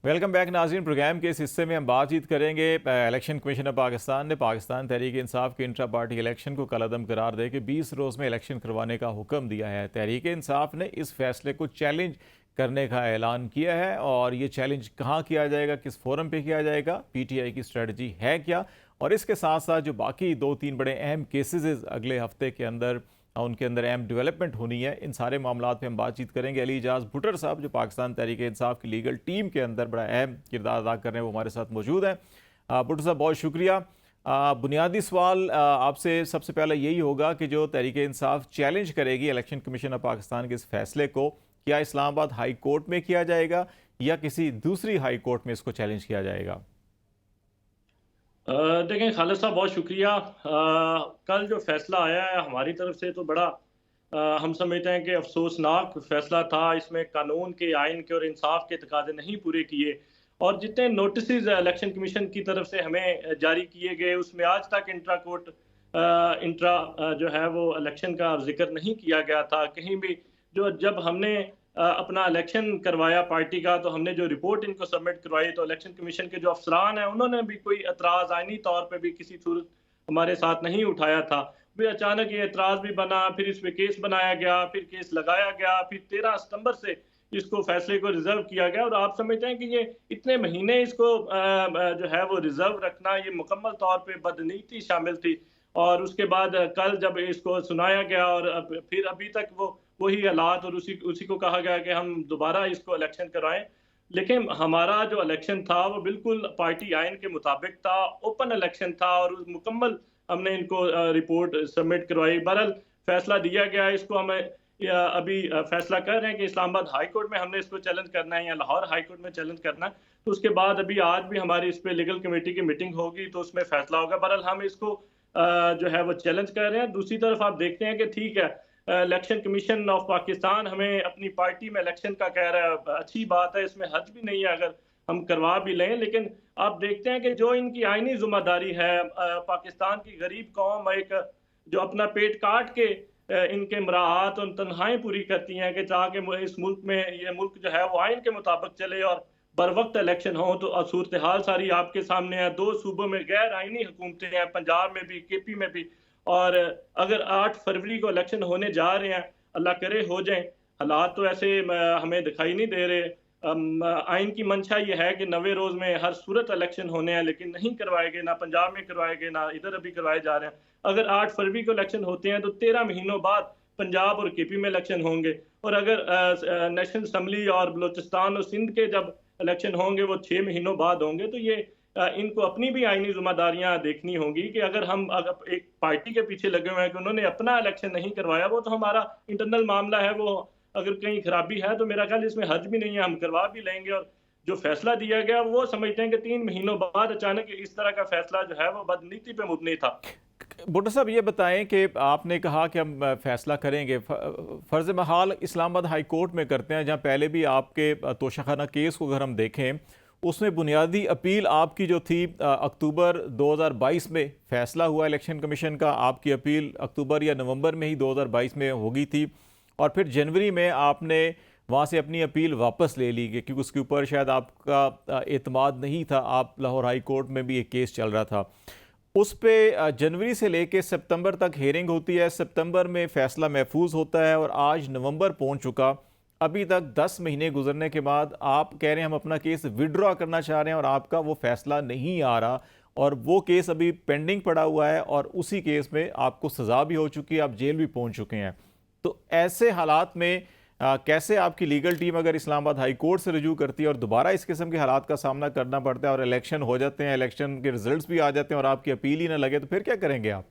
वेलकम बैक नाज़रीन। प्रोग्राम के इस हिस्से में हम बातचीत करेंगे इलेक्शन कमीशन ऑफ पाकिस्तान ने पाकिस्तान तहरीक इंसाफ के इंट्रा पार्टी इलेक्शन को कलअदम करार दे के 20 रोज़ में इलेक्शन करवाने का हुक्म दिया है। तहरीक इंसाफ ने इस फैसले को चैलेंज करने का ऐलान किया है, और ये चैलेंज कहाँ किया जाएगा, किस फोरम पे किया जाएगा, PTI की स्ट्रेटजी है क्या, और इसके साथ साथ जो बाकी 2-3 बड़े अहम केसेस अगले हफ्ते के अंदर उनके अंदर अहम डेवलपमेंट होनी है, इन सारे मामलों पे हम बातचीत करेंगे। अली एजाज भुट्टर साहब जो पाकिस्तान तहरीक इंसाफ की लीगल टीम के अंदर बड़ा अहम किरदार अदा कर रहे हैं, वो हमारे साथ मौजूद हैं। भुट्टर साहब बहुत शुक्रिया। बुनियादी सवाल आपसे सबसे पहले यही होगा कि जो तहरीक इंसाफ चैलेंज करेगी इलेक्शन कमीशन ऑफ पाकिस्तान के इस फैसले को, क्या इस्लामाबाद हाई कोर्ट में किया जाएगा या किसी दूसरी हाई कोर्ट में इसको चैलेंज किया जाएगा? देखें खालिद साहब, बहुत शुक्रिया। कल जो फैसला आया है हमारी तरफ से तो बड़ा हम समझते हैं कि अफसोसनाक फैसला था। इसमें कानून के, आइन के और इंसाफ के तकाजे नहीं पूरे किए, और जितने नोटिस इलेक्शन कमीशन की तरफ से हमें जारी किए गए उसमें आज तक इंट्रा जो है वो इलेक्शन का जिक्र नहीं किया गया था कहीं भी। जो जब हमने अपना इलेक्शन करवाया पार्टी का, तो हमने जो रिपोर्ट इनको सबमिट करवाई, तो इलेक्शन कमीशन के जो अफसरान हैं उन्होंने भी कोई एतराज़ आइनी तौर पे भी किसी सूरत हमारे साथ नहीं उठाया था। फिर अचानक ये एतराज़ भी बना, फिर इस पे केस बनाया गया, फिर केस लगाया गया, फिर 13 सितंबर से इसको फैसले को रिजर्व किया गया। और आप समझते हैं कि ये इतने महीने इसको जो है वो रिजर्व रखना, ये मुकम्मल तौर पर बदनीति शामिल थी। और उसके बाद कल जब इसको सुनाया गया और फिर अभी तक वो वही हालात, और उसी को कहा गया कि हम दोबारा इसको इलेक्शन कराएं। लेकिन हमारा जो इलेक्शन था वो बिल्कुल पार्टी आइन के मुताबिक था, ओपन इलेक्शन था, और मुकम्मल हमने इनको रिपोर्ट सबमिट करवाई। बहरहाल फैसला दिया गया, इसको हमें अभी फैसला कर रहे हैं कि इस्लामाबाद हाई कोर्ट में हमने इसको चैलेंज करना है या लाहौर हाई कोर्ट में चैलेंज करना है। तो उसके बाद अभी आज भी हमारी इस पर लीगल कमेटी की मीटिंग होगी, तो उसमें फैसला होगा। बहरहाल हम इसको जो है वो चैलेंज कर रहे हैं। दूसरी तरफ आप देखते हैं कि ठीक है, इलेक्शन कमीशन ऑफ पाकिस्तान हमें अपनी पार्टी में इलेक्शन का कह रहा है, अच्छी बात है, इसमें हर्ज भी नहीं है अगर हम करवा भी लें। लेकिन आप देखते हैं कि जो इनकी आईनी जिम्मेदारी है, पाकिस्तान की गरीब कौम एक जो अपना पेट काट के इनके मराहत और तनख्वाहें पूरी करती हैं कि ताकि इस मुल्क में ये मुल्क जो है वो आइन के मुताबिक चले और बर वक्त इलेक्शन हो। तो सूरत हाल सारी आपके सामने है। 2 सूबों में गैर आइनी हुकूमतें हैं, पंजाब में भी, KP में भी। और अगर 8 फरवरी को इलेक्शन होने जा रहे हैं, अल्लाह करे हो जाए, हालात तो ऐसे हमें दिखाई नहीं दे रहे। आइन की मंशा ये है कि 90 रोज़ में हर सूरत इलेक्शन होने हैं, लेकिन नहीं करवाए गए, ना पंजाब में करवाए गए, ना इधर अभी करवाए जा रहे हैं। अगर 8 फरवरी को इलेक्शन होते हैं तो 13 महीनों बाद पंजाब और KP में इलेक्शन होंगे। और अगर नेशनल असम्बली और बलूचिस्तान और सिंध के जब इलेक्शन होंगे वो 6 महीनों बाद होंगे। तो ये इनको अपनी भी आईनी जिम्मेदारियां देखनी होंगी कि अगर एक पार्टी के पीछे लगे हुए हैं कि उन्होंने अपना इलेक्शन नहीं करवाया, वो तो हमारा इंटरनल मामला है, वो अगर कहीं खराबी है तो मेरा ख्याल इसमें हर्ज भी नहीं है, हम करवा भी लेंगे। और जो फैसला दिया गया वो समझते हैं कि 3 महीनों बाद अचानक इस तरह का फैसला जो है वो बदनीति पे मुबनी था। भुट्टो साहब ये बताएं कि आपने कहा कि हम फैसला करेंगे, फ़र्ज़ महाल इस्लामाबाद हाई कोर्ट में करते हैं, जहां पहले भी आपके तोशाखाना केस को अगर हम देखें उसमें बुनियादी अपील आपकी जो थी अक्टूबर 2022 में फैसला हुआ इलेक्शन कमीशन का, आपकी अपील अक्टूबर या नवंबर में ही 2022 में होगी थी, और फिर जनवरी में आपने वहाँ से अपनी अपील वापस ले ली गई क्योंकि उसके ऊपर शायद आपका एतमाद नहीं था। आप लाहौर हाई कोर्ट में भी एक केस चल रहा था, उस पे जनवरी से लेके सितंबर तक हेयरिंग होती है, सितंबर में फ़ैसला महफूज होता है और आज नवंबर पहुंच चुका। अभी तक 10 महीने गुजरने के बाद आप कह रहे हैं हम अपना केस विड्रॉ करना चाह रहे हैं और आपका वो फ़ैसला नहीं आ रहा, और वो केस अभी पेंडिंग पड़ा हुआ है और उसी केस में आपको सज़ा भी हो चुकी है, आप जेल भी पहुँच चुके हैं। तो ऐसे हालात में कैसे आपकी लीगल टीम अगर इस्लामाबाद हाई कोर्ट से रजू करती है और दोबारा इस किस्म के हालात का सामना करना पड़ता है और इलेक्शन हो जाते हैं, इलेक्शन के रिजल्ट्स भी आ जाते हैं और आपकी अपील ही ना लगे, तो फिर क्या करेंगे आप?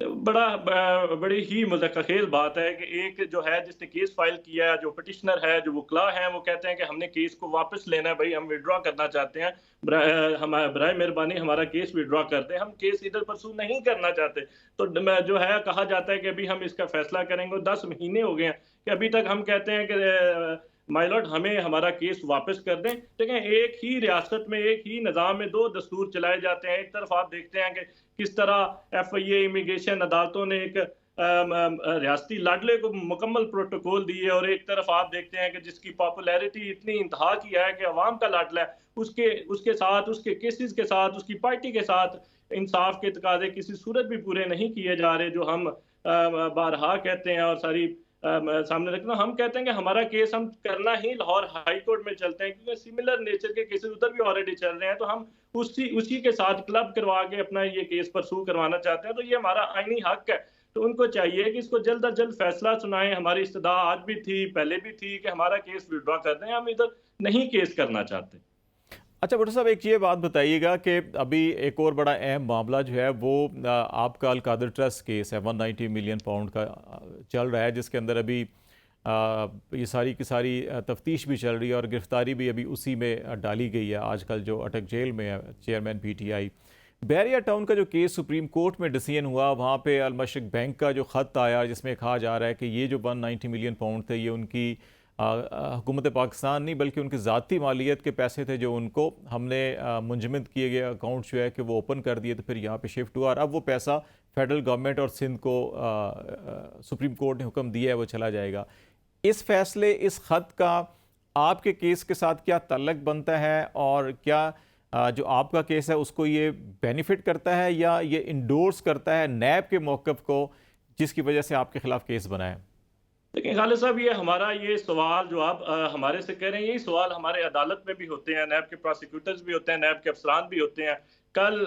बड़ी ही मुज़क्क़र बात है कि एक जो है जिसने केस फाइल किया है, जो पिटिशनर है, जो वकला हैं, वो कहते हैं कि हमने केस को वापस लेना है, भाई हम विड्रॉ करना चाहते हैं, बराए मेहरबानी हमारा केस विड्रॉ कर दें, हम केस इधर परसू नहीं करना चाहते। तो जो है कहा जाता है कि अभी हम इसका फैसला करेंगे। 10 महीने हो गए हैं कि अभी तक हम कहते हैं कि माय लॉर्ड हमें हमारा केस वापस कर दें। देखें, एक ही रियासत में, एक ही निज़ाम में 2 दस्तूर चलाए जाते हैं। एक तरफ आप देखते हैं कि किस तरह FIA इमिग्रेशन अदालतों ने एक रियासती लाडले को मुकम्मल प्रोटोकॉल दिए, और एक तरफ आप देखते हैं कि जिसकी पॉपुलैरिटी इतनी इंतहा की है कि अवाम का लाडला है, उसके साथ, उसके केसेस के साथ, उसकी पार्टी के साथ इंसाफ के तकाजे किसी सूरत भी पूरे नहीं किए जा रहे, जो हम बारहा कहते हैं और सारी सामने रखना। हम कहते हैं कि हमारा केस हम करना ही लाहौर हाई कोर्ट में चलते हैं, क्योंकि सिमिलर नेचर के केसेस उधर भी ऑलरेडी चल रहे हैं, तो हम उसी के साथ क्लब करवा के अपना ये केस परसू करवाना चाहते हैं। तो ये हमारा आईनी हक है, तो उनको चाहिए कि इसको जल्द अज जल्द फैसला सुनाएं। हमारी इस्तदा आज भी थी, पहले भी थी कि हमारा केस विड्रॉ कर दें, हम इधर नहीं केस करना चाहते। अच्छा भुट्टो साहब, एक ये बात बताइएगा कि अभी एक और बड़ा अहम मामला जो है वो आपका अल-कादर ट्रस्ट केस है, 190 मिलियन पाउंड का चल रहा है, जिसके अंदर अभी ये सारी की सारी तफ्तीश भी चल रही है और गिरफ्तारी भी अभी उसी में डाली गई है। आजकल जो अटक जेल में है चेयरमैन PTI। बैरिया टाउन का जो केस सुप्रीम कोर्ट में डिसीजन हुआ, वहाँ पे अल-मशरिक बैंक का जो ख़त आया जिसमें कहा जा रहा है कि ये जो 190 मिलियन पाउंड थे ये उनकी हुकूमत पाकिस्तान नहीं बल्कि उनकी ज़ाती मालियत के पैसे थे, जो उनको हमने मुंजमद किए गए अकाउंट जो है कि वो ओपन कर दिए, तो फिर यहाँ पे शिफ्ट हुआ और अब वो पैसा फेडरल गवर्नमेंट और सिंध को सुप्रीम कोर्ट ने हुक्म दिया है वो चला जाएगा। इस फैसले, इस ख़त का आपके केस के साथ क्या तल्लक बनता है, और क्या जो आपका केस है उसको ये बेनिफिट करता है या ये इंडोर्स करता है नैब के मौक़िफ़ को जिसकी वजह से आपके ख़िलाफ़ केस बना है? लेकिन खालिद साहब, ये हमारा ये सवाल जो आप हमारे से कह रहे हैं, यही सवाल हमारे अदालत में भी होते हैं, नैब के प्रोसिक्यूटर्स भी होते हैं, नैब के अफसरान भी होते हैं। कल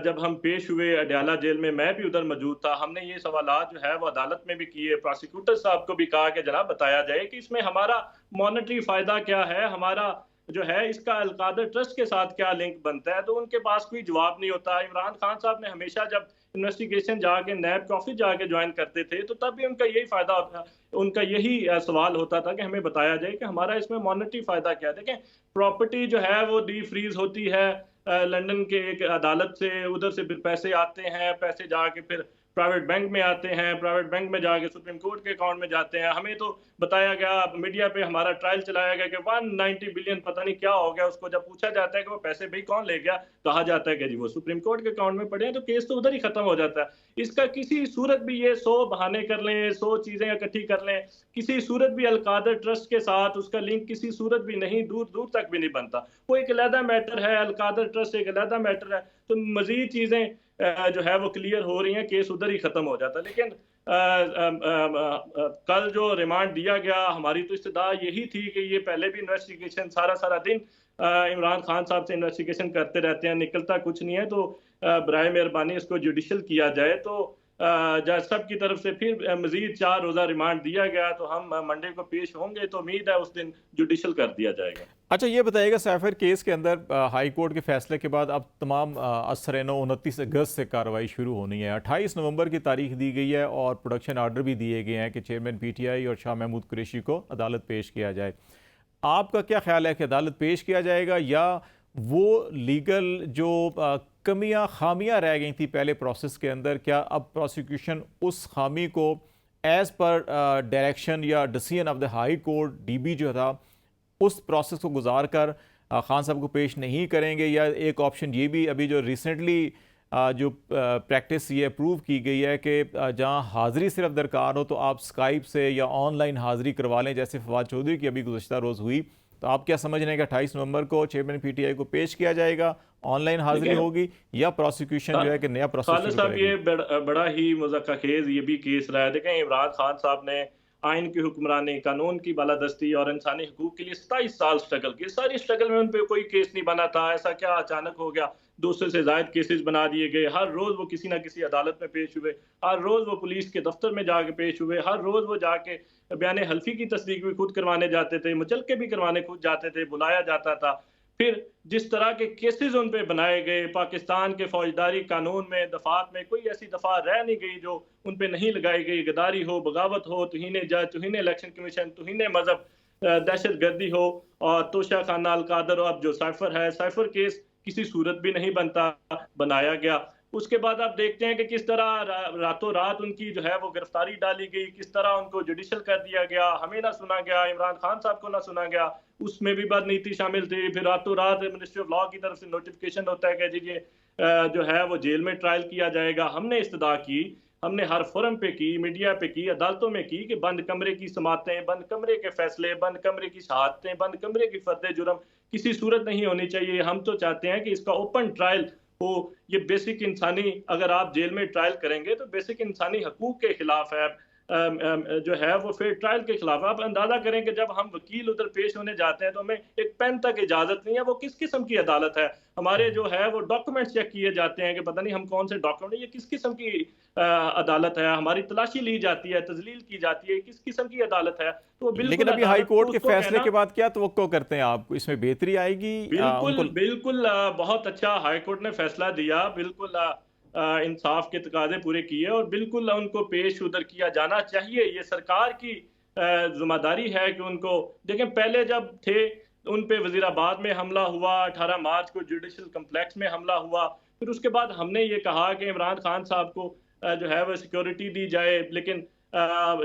जब हम पेश हुए अडयाला जेल में, मैं भी उधर मौजूद था, हमने ये सवालात जो है वो अदालत में भी किए, प्रोसिक्यूटर साहब को भी कहा कि जनाब बताया जाए कि इसमें हमारा मॉनेटरी फ़ायदा क्या है, हमारा जो है इसका अल-कादर ट्रस्ट के साथ क्या लिंक बनता है। तो उनके पास कोई जवाब नहीं होता। इमरान खान साहब ने हमेशा जब इन्वेस्टिगेशन जाके नैब के ऑफिस जाके ज्वाइन करते थे तो तब भी उनका यही फ़ायदा होता, उनका यही सवाल होता था कि हमें बताया जाए कि हमारा इसमें मॉनेटरी फ़ायदा क्या है। देखें, प्रॉपर्टी जो है वो डी फ्रीज होती है लंदन के एक अदालत से, उधर से फिर पैसे आते हैं, पैसे जाके फिर प्राइवेट बैंक में आते हैं, प्राइवेट बैंक में जाके सुप्रीम कोर्ट के अकाउंट में जाते हैं। हमें तो बताया गया, मीडिया पे हमारा ट्रायल चलाया गया कि 190 बिलियन पता नहीं क्या हो गया। उसको जब पूछा जाता है कि वो पैसे भाई कौन ले गया, कहा जाता है कि जी वो सुप्रीम कोर्ट के अकाउंट में पड़े हैं, तो केस तो उधर ही खत्म हो जाता है। इसका किसी सूरत भी ये 100 बहाने कर लें, 100 चीजें इकट्ठी कर लें, किसी सूरत भी अल-कादर ट्रस्ट के साथ उसका लिंक किसी सूरत भी नहीं, दूर दूर तक भी नहीं बनता। वो एक अलहदा मैटर है, अल-कादर ट्रस्ट एक अलहदा मैटर है। तो मजीद चीजें जो है वो क्लियर हो रही हैं, केस उधर ही खत्म हो जाता है। लेकिन कल जो रिमांड दिया गया, हमारी तो इस्तदा यही थी कि ये पहले भी इन्वेस्टिगेशन सारा दिन इमरान खान साहब से इन्वेस्टिगेशन करते रहते हैं, निकलता कुछ नहीं है, तो बराए मेहरबानी इसको जुडिशल किया जाए। तो जज साहब की तरफ से फिर मजीद 4 रोज़ा रिमांड दिया गया, तो हम मंडे को पेश होंगे, तो उम्मीद है उस दिन जुडिशल कर दिया जाएगा। अच्छा, ये बताइएगा सैफिर केस के अंदर हाई कोर्ट के फैसले के बाद अब तमाम असर-ए-नौ 29 अगस्त से कार्रवाई शुरू होनी है। 28 नवंबर की तारीख दी गई है और प्रोडक्शन आर्डर भी दिए गए हैं कि चेयरमैन पीटीआई और शाह महमूद कुरैशी को अदालत पेश किया जाए। आपका क्या ख्याल है कि अदालत पेश किया जाएगा या वो लीगल जो कमियां खामियां रह गई थी पहले प्रोसेस के अंदर, क्या अब प्रोसिक्यूशन उस खामी को एज़ पर डायरेक्शन या decision of the high court dB जो था उस प्रोसेस को गुजार कर खान साहब को पेश नहीं करेंगे, या एक ऑप्शन ये भी अभी जो रिसेंटली जो प्रैक्टिस ये अप्रूव की गई है कि जहां हाज़िरी सिर्फ दरकार हो तो आप स्काइप से या ऑनलाइन हाज़िरी करवा लें, जैसे फवाद चौधरी की अभी गुज़श्ता रोज़ हुई। तो आप क्या समझ रहे हैं कि 28 नवंबर को चेयरमैन पीटीआई को पेश किया जाएगा, ऑनलाइन हाज़िरी होगी, या प्रोसिक्यूशन जो है कि नया प्रोसेस खालिद साहब, ये बड़ा ही मुज़क्का खेज़ ये भी केस रहा है। देखें, इमरान खान साहब ने आइन की हुक्मरानी, कानून की बालादस्ती और इंसानी हकूक के लिए 27 साल स्ट्रगल की। सारी स्ट्रगल में उन पर कोई केस नहीं बना था। ऐसा क्या अचानक हो गया 200 से ज़ायद केसेस बना दिए गए? हर रोज़ वो किसी ना किसी अदालत में पेश हुए, हर रोज़ वो पुलिस के दफ्तर में जाके पेश हुए, हर रोज़ वो जाके बयान हल्फी की तस्दीक भी खुद करवाने जाते थे, मुचलके भी करवाने खुद जाते थे, बुलाया जाता था। फिर जिस तरह के केसेस उन पे बनाए गए, पाकिस्तान के फौजदारी कानून में दफात में कोई ऐसी दफा रह नहीं गई जो उन पे नहीं लगाई गई। गद्दारी हो, बगावत हो, तुहीने जज, तुहीने इलेक्शन कमीशन, तुहीने मजहब, दहशत गर्दी हो, और तोशा खाना अलकादर हो। अब जो साइफर है, साइफर केस किसी सूरत भी नहीं बनाया गया। उसके बाद आप देखते हैं कि किस तरह रातों रात उनकी जो है वो गिरफ्तारी डाली गई, किस तरह उनको जुडिशल कर दिया गया, हमें ना सुना गया, इमरान खान साहब को ना सुना गया, उसमें भी बदनीति शामिल थी। फिर रातों रात मिनिस्ट्री ऑफ लॉ की तरफ से नोटिफिकेशन होता है कि जी ये जो है वो जेल में ट्रायल किया जाएगा। हमने इस्तदा की, हमने हर फोरम पे की, मीडिया पे की, अदालतों में की कि बंद कमरे की समातें, बंद कमरे के फैसले, बंद कमरे की शहादतें, बंद कमरे की फर्द जुर्म किसी सूरत नहीं होनी चाहिए। हम तो चाहते हैं कि इसका ओपन ट्रायल हो। ये बेसिक इंसानी, अगर आप जेल में ट्रायल करेंगे तो बेसिक इंसानी हकूक के खिलाफ है, जो है वो फेयर ट्रायल के खिलाफ है। आप अंदाजा करें कि जब हम वकील उधर पेश होने जाते हैं तो हमें एक पेन तक इजाजत नहीं है। वो किस किस्म की अदालत है? हमारे जो है वो डॉक्यूमेंट्स चेक किए जाते हैं कि पता नहीं हम कौन से डॉक्यूमेंट, ये किस किस्म की अदालत है? हमारी तलाशी ली जाती है, तजलील की जाती है, किस किस्म की अदालत है? तो लेकिन अभी हाई कोर्ट के फैसले के बाद क्या तवक्को करते हैं आप, इसमें बेहतरी आएगी? बिल्कुल बहुत अच्छा हाई कोर्ट ने फैसला दिया, बिल्कुल इंसाफ के तकाजे पूरे किए और बिल्कुल उनको पेश उधर किया जाना चाहिए। ये सरकार की जिम्मेदारी है कि उनको देखें। पहले जब थे उन पे वजीराबाद में हमला हुआ, 18 मार्च को जुडिशल कम्प्लेक्स में हमला हुआ, फिर उसके बाद हमने ये कहा कि इमरान खान साहब को जो है वो सिक्योरिटी दी जाए, लेकिन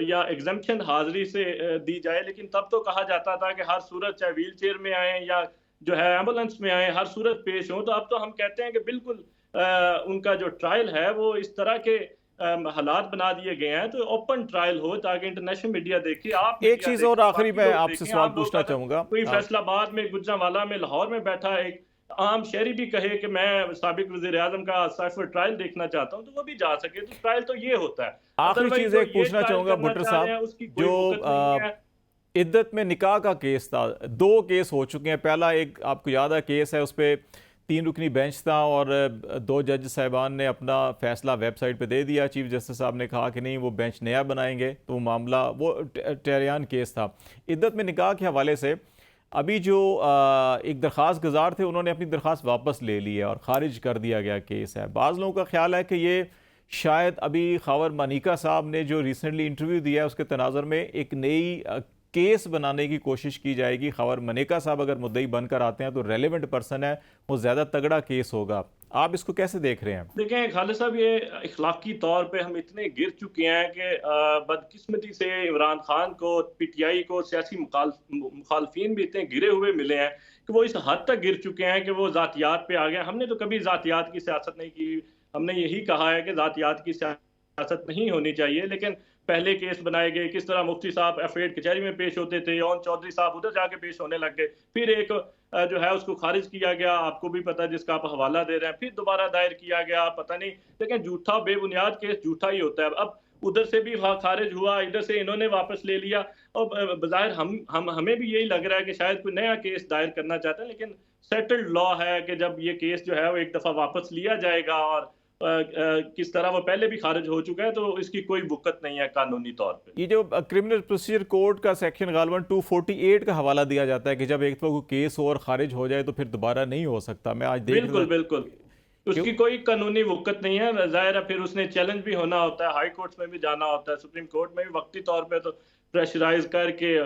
या एग्जम्पशन हाजिरी से दी जाए, लेकिन तब तो कहा जाता था कि हर सूरत चाहे व्हील चेयर में आए या जो है एम्बुलेंस में आए, हर सूरत पेश हो। तो अब तो हम कहते हैं कि बिल्कुल उनका जो ट्रायल है वो इस तरह के हालात बना दिए गए हैं, तो ओपन ट्रायल हो ताकि इंटरनेशनल मीडिया देखे। आप एक चीज और आखिरी में आपसे सवाल पूछना चाहूंगा, कोई फैसलाबाद में, गुजरांवाला में, लाहौर में बैठा एक आम शहरी भी कहे कि मैं साबिक वजीर आजम का साइफर ट्रायल देखना चाहता हूँ, तो वो भी जा सके। तो ट्रायल तो ये होता है। आखिरी चीज एक पूछना चाहूंगा भुट्टर साहब, जो इद्दत में निकाह का केस था, 2 केस हो चुके हैं। पहला एक आपको याद है केस है, उस पर 3 रुकनी बेंच था और 2 जज साहिबान ने अपना फैसला वेबसाइट पे दे दिया। चीफ जस्टिस साहब ने कहा कि नहीं वो बेंच नया बनाएंगे, तो वो मामला वो टेरियान केस था। इद्दत में निकाह के हवाले से अभी जो एक दरख्वास्त गुजार थे उन्होंने अपनी दरख्वास्त वापस ले ली है और ख़ारिज कर दिया गया केस है। बाज़ लोगों का ख्याल है कि ये शायद अभी खावर मनीका साहब ने जो रिसेंटली इंटरव्यू दिया है उसके तनाज़ुर में एक नई केस बनाने की कोशिश की जाएगी। खबर मनेका साहब अगर मुद्दई बनकर आते हैं तो रेलेवेंट पर्सन है, वो ज़्यादा तगड़ा केस होगा। आप इसको कैसे देख रहे हैं? देखें खालिद साहब, ये इखलाकी तौर पे हम इतने गिर चुके हैं कि बदकिस्मती से इमरान खान को, पीटीआई को, सियासी मुखालफिन भी इतने गिरे हुए मिले हैं कि वो इस हद तक गिर चुके हैं कि वो ज़ातियात पे आ गए। हमने तो कभी ज़ातियात की सियासत नहीं की। हमने यही कहा है कि ज़ातियात की सियासत नहीं होनी चाहिए, लेकिन पहले केस बनाए गए, किस तरह मुफ्ती साहब एफएड कचहरी में पेश होते थे, ओन चौधरी साहब उधर जाके पेश होने लग गए, फिर एक जो है उसको खारिज किया गया, आपको भी पता है जिसका आप हवाला दे रहे हैं, फिर दोबारा दायर किया गया, पता नहीं। लेकिन झूठा बेबुनियाद केस झूठा ही होता है। अब उधर से भी खारिज हुआ, इधर से इन्होंने वापस ले लिया, और बज़ाहिर हमें भी यही लग रहा है कि शायद कोई नया केस दायर करना चाहते हैं। लेकिन सेटल्ड लॉ है कि जब ये केस जो है वो एक दफ़ा वापस लिया जाएगा और किस तरह वो पहले भी खारिज हो चुका है, तो इसकी कोई वक़्त नहीं है कानूनी तौर पे। ये जो क्रिमिनल प्रोसीजर कोड का सेक्शन गालवन 248 का हवाला दिया जाता है कि जब एक तो केस और खारिज हो जाए तो फिर दोबारा नहीं हो सकता। मैं आज देख बिल्कुल, बिल्कुल। उसकी कोई कानूनी वक़्त नहीं है। ज़ाहिर है फिर उसने चैलेंज भी होना होता है, हाई कोर्ट्स में भी जाना होता है, सुप्रीम कोर्ट में भी वक़्ती तौर पे तो प्रेशराइज़ करके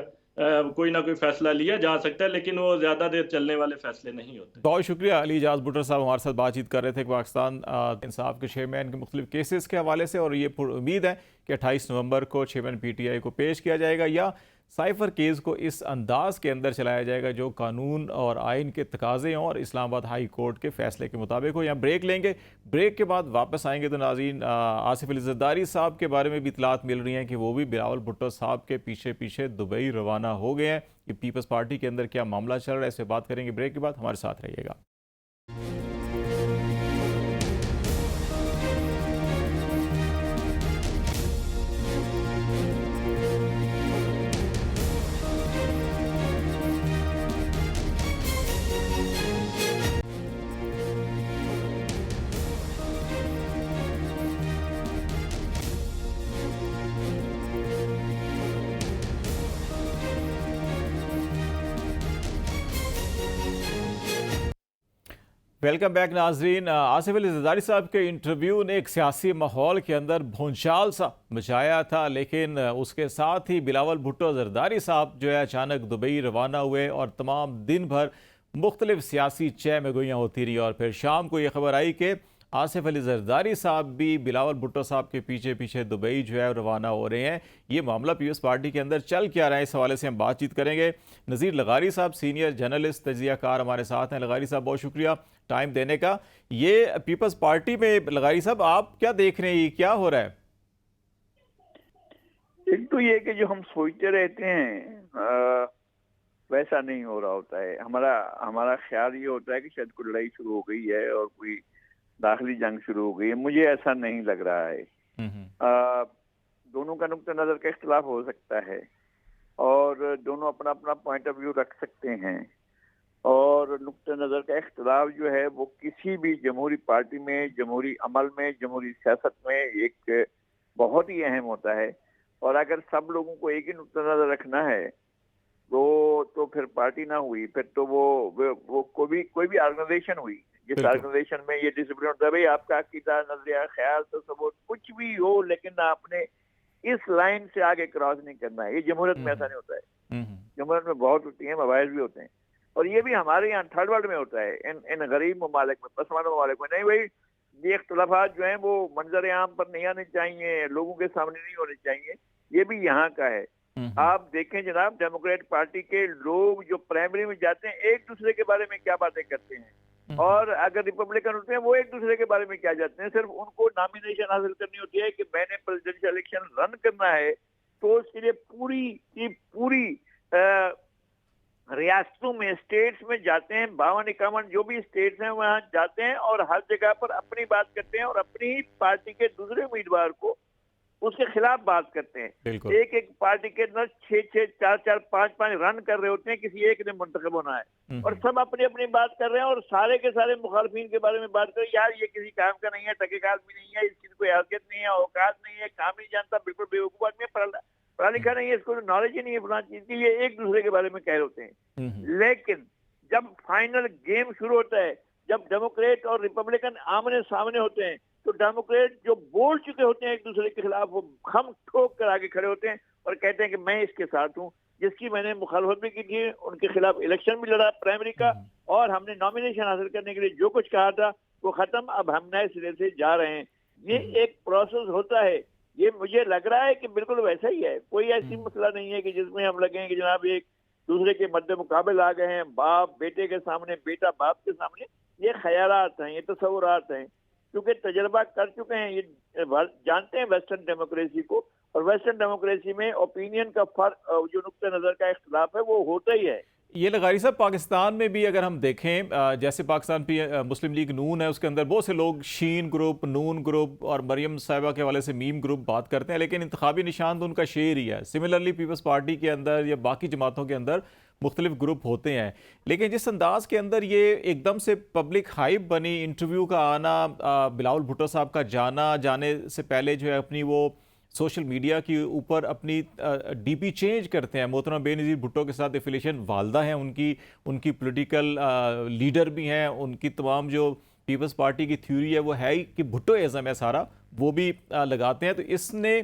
कोई ना कोई फ़ैसला लिया जा सकता है, लेकिन वो ज़्यादा देर चलने वाले फ़ैसले नहीं होते। बहुत शुक्रिया। अली एजाज भुट्टर साहब हमारे साथ बातचीत कर रहे थे पाकिस्तान इंसाफ के चेयरमैन के मुख्तलिफ केसेस के हवाले से, और ये उम्मीद है कि 28 नवंबर को चेयरमैन PTI को पेश किया जाएगा या साइफर केस को इस अंदाज के अंदर चलाया जाएगा जो कानून और आइन के तकाजे हों और इस्लामाबाद हाई कोर्ट के फैसले के मुताबिक हो। यहाँ ब्रेक लेंगे, ब्रेक के बाद वापस आएंगे तो नाज़रीन आसिफ अली ज़रदारी साहब के बारे में भी इतलात मिल रही हैं कि वो भी बिलावल भुट्टो साहब के पीछे पीछे दुबई रवाना हो गए हैं। कि पीपल्स पार्टी के अंदर क्या मामला चल रहा है, इस पर बात करेंगे ब्रेक के बाद। हमारे साथ रहिएगा। वेलकम बैक नाजरीन। आसिफ अली ज़रदारी साहब के इंटरव्यू ने एक सियासी माहौल के अंदर भूंचाल सा मचाया था, लेकिन उसके साथ ही बिलावल भुट्टो ज़रदारी साहब जो है अचानक दुबई रवाना हुए और तमाम दिन भर मुख्तलिफ सियासी चह में गोइयाँ होती रही, और फिर शाम को ये खबर आई कि आसिफ अली ज़रदारी साहब भी बिलावल भुट्टो साहब के पीछे पीछे दुबई जो है रवाना हो रहे हैं। ये मामला पीपल्स पार्टी के अंदर चल क्या रहा है, इस हवाले से हम बातचीत करेंगे। नज़ीर लगारी साहब सीनियर जर्नलिस्ट तजियाकार हमारे साथ हैं। लगारी साहब बहुत शुक्रिया टाइम देने का। ये पीपल्स पार्टी में लगारी साहब आप क्या देख रहे हैं, क्या हो रहा है? एक तो ये कि जो हम सोचते रहते हैं वैसा नहीं हो रहा होता है। हमारा ख्याल ये होता है कि शायद कोई लड़ाई शुरू हो गई है और कोई दाखिली जंग शुरू हो गई है। मुझे ऐसा नहीं लग रहा है। दोनों का नुक्ता नज़र का इख्तिलाफ हो सकता है और दोनों अपना अपना पॉइंट ऑफ व्यू रख सकते हैं, और नुक्ता नज़र का इख्तिलाफ जो है वो किसी भी जमहूरी पार्टी में, जमहूरी अमल में, जमहूरी सियासत में एक बहुत ही अहम होता है। और अगर सब लोगों को एक ही नुक्ता नज़र रखना है तो फिर पार्टी ना हुई, फिर तो वो कोई भी ऑर्गेनाइजेशन हुई जिस ऑर्गेनाइजेशन में ये डिसिप्लिन होता है, भाई आपका अकीदा, नजरिया, ख्याल, तसव्वुर कुछ भी हो, लेकिन आपने इस लाइन से आगे क्रॉस नहीं करना है। ये जमहूरियत में ऐसा नहीं होता है। जमहूरियत में बहुत होती है, मवाइज भी होते हैं, और ये भी हमारे यहाँ थर्ड वर्ल्ड में होता है। इन गरीब ममालिक में, पसमानदा ममालिक में नहीं। भाई ये इख्तलाफात जो हैं वो मंजर आम पर नहीं आने चाहिए, लोगों के सामने नहीं होने चाहिए। ये भी यहाँ का है। आप देखें जनाब, डेमोक्रेट पार्टी के लोग जो प्राइमरी में जाते हैं एक दूसरे के बारे में क्या बातें करते हैं, और अगर रिपब्लिकन होते हैं वो एक दूसरे के बारे में क्या जाते हैं। सिर्फ उनको नॉमिनेशन हासिल करनी होती है कि मैंने प्रेसिडेंशियल इलेक्शन रन करना है, तो उसके लिए पूरी रियासतों में, स्टेट्स में जाते हैं। 52-51 जो भी स्टेट्स हैं वहां जाते हैं और हर जगह पर अपनी बात करते हैं और अपनी पार्टी के दूसरे उम्मीदवार को उसके खिलाफ बात करते हैं। एक पार्टी के अंदर 6-6, 4-4, 5-5 रन कर रहे होते हैं, किसी एक ने मुंतखब होना है, और सब अपनी अपनी बात कर रहे हैं और सारे के सारे मुखालफिन के बारे में बात कर रहे हैं। यार ये किसी काम का नहीं है, तहकीकात भी नहीं है, इसकी कोई हैसियत नहीं है, औकात नहीं है, काम नहीं जानता, बिल्कुल बेवकूफ आदमी है, पढ़ा लिखा नहीं है, इसको नॉलेज ही नहीं है फलां चीज की। ये एक दूसरे के बारे में कह रहे होते हैं। लेकिन जब फाइनल गेम शुरू होता है, जब डेमोक्रेट और रिपब्लिकन आमने सामने होते हैं, तो डेमोक्रेट जो बोल चुके होते हैं एक दूसरे के खिलाफ, वो खम ठोक कर आगे खड़े होते हैं और कहते हैं कि मैं इसके साथ हूँ, जिसकी मैंने मुखालफत भी की थी, उनके खिलाफ इलेक्शन भी लड़ा प्राइमरी का, और हमने नॉमिनेशन हासिल करने के लिए जो कुछ कहा था वो खत्म, अब हम नए सिरे से जा रहे हैं। ये एक प्रोसेस होता है। ये मुझे लग रहा है कि बिल्कुल वैसा ही है। कोई ऐसी मसला नहीं है कि जिसमें हम लगे कि जनाब एक दूसरे के मद्दे मुकाबले आ गए हैं, बाप बेटे के सामने, बेटा बाप के सामने। ये ख्यालात हैं, ये तस्वुरात हैं, क्योंकि तजर्बा कर चुके हैं, ये जानते हैं वेस्टर्न डेमोक्रेसी को, और वेस्टर्न डेमोक्रेसी में ओपिनियन का फर्क, जो नुक्ते नज़र का इख्तिलाफ है, वो होता ही है। ये लगारी साहब, पाकिस्तान में भी अगर हम देखें, जैसे पाकिस्तान की मुस्लिम लीग नून है, उसके अंदर बहुत से लोग शीन ग्रुप, नून ग्रुप और मरियम साहिबा के हवाले से मीम ग्रुप बात करते हैं, लेकिन इंतखाबी निशान तो उनका शेर ही है। सिमिलरली पीपल्स पार्टी के अंदर या बाकी जमातों के अंदर मुख्तलिफ ग्रुप होते हैं, लेकिन जिस अंदाज के अंदर ये एकदम से पब्लिक हाइप बनी, इंटरव्यू का आना, बिलावल भुट्टो साहब का जाने से पहले जो है अपनी वो सोशल मीडिया के ऊपर अपनी डीपी चेंज करते हैं। मोहतरम बेनज़ीर भुट्टो के साथ एफिलिएशन वालदा हैं उनकी पॉलिटिकल लीडर भी हैं, उनकी तमाम जो पीपल्स पार्टी की थ्योरी है वो है ही कि भुट्टोइज़्म है सारा, वो भी लगाते हैं। तो इसने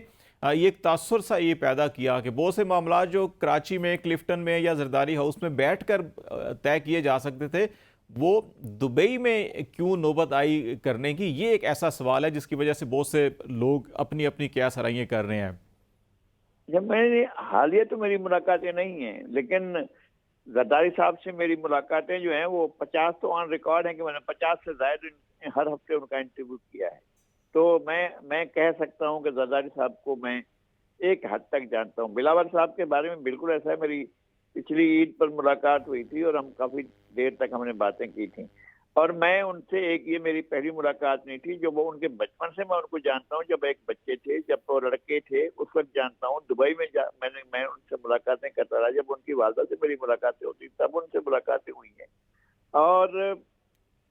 ये एक तासुर सा ये पैदा किया कि बहुत से मामला जो कराची में, क्लिफ्टन में या जरदारी हाउस में बैठकर तय किए जा सकते थे, वो दुबई में क्यों नौबत आई करने की। ये एक ऐसा सवाल है जिसकी वजह से बहुत से लोग अपनी अपनी क्या सराहियां कर रहे हैं। जब मैंने हालिया तो मेरी मुलाकातें नहीं हैं, लेकिन जरदारी साहब से मेरी मुलाकातें जो हैं वो 50 तो ऑन रिकॉर्ड हैं कि मैंने 50 से ज्यादा हर हफ्ते उनका इंटरव्यू किया है। तो मैं कह सकता हूं कि जरदारी साहब को मैं एक हद तक जानता हूं। बिलावल साहब के बारे में बिल्कुल ऐसा है, मेरी पिछली ईद पर मुलाकात हुई थी और हम काफी देर तक हमने बातें की थी, और मैं उनसे ये मेरी पहली मुलाकात नहीं थी। जो वो उनके बचपन से मैं उनको जानता हूँ, जब एक बच्चे थे, जब वो लड़के थे, उस वक्त जानता हूँ। दुबई में मैं उनसे मुलाकातें करता रहा, जब उनकी वालदा से मेरी मुलाकातें होती तब उनसे मुलाकातें हुई हैं। और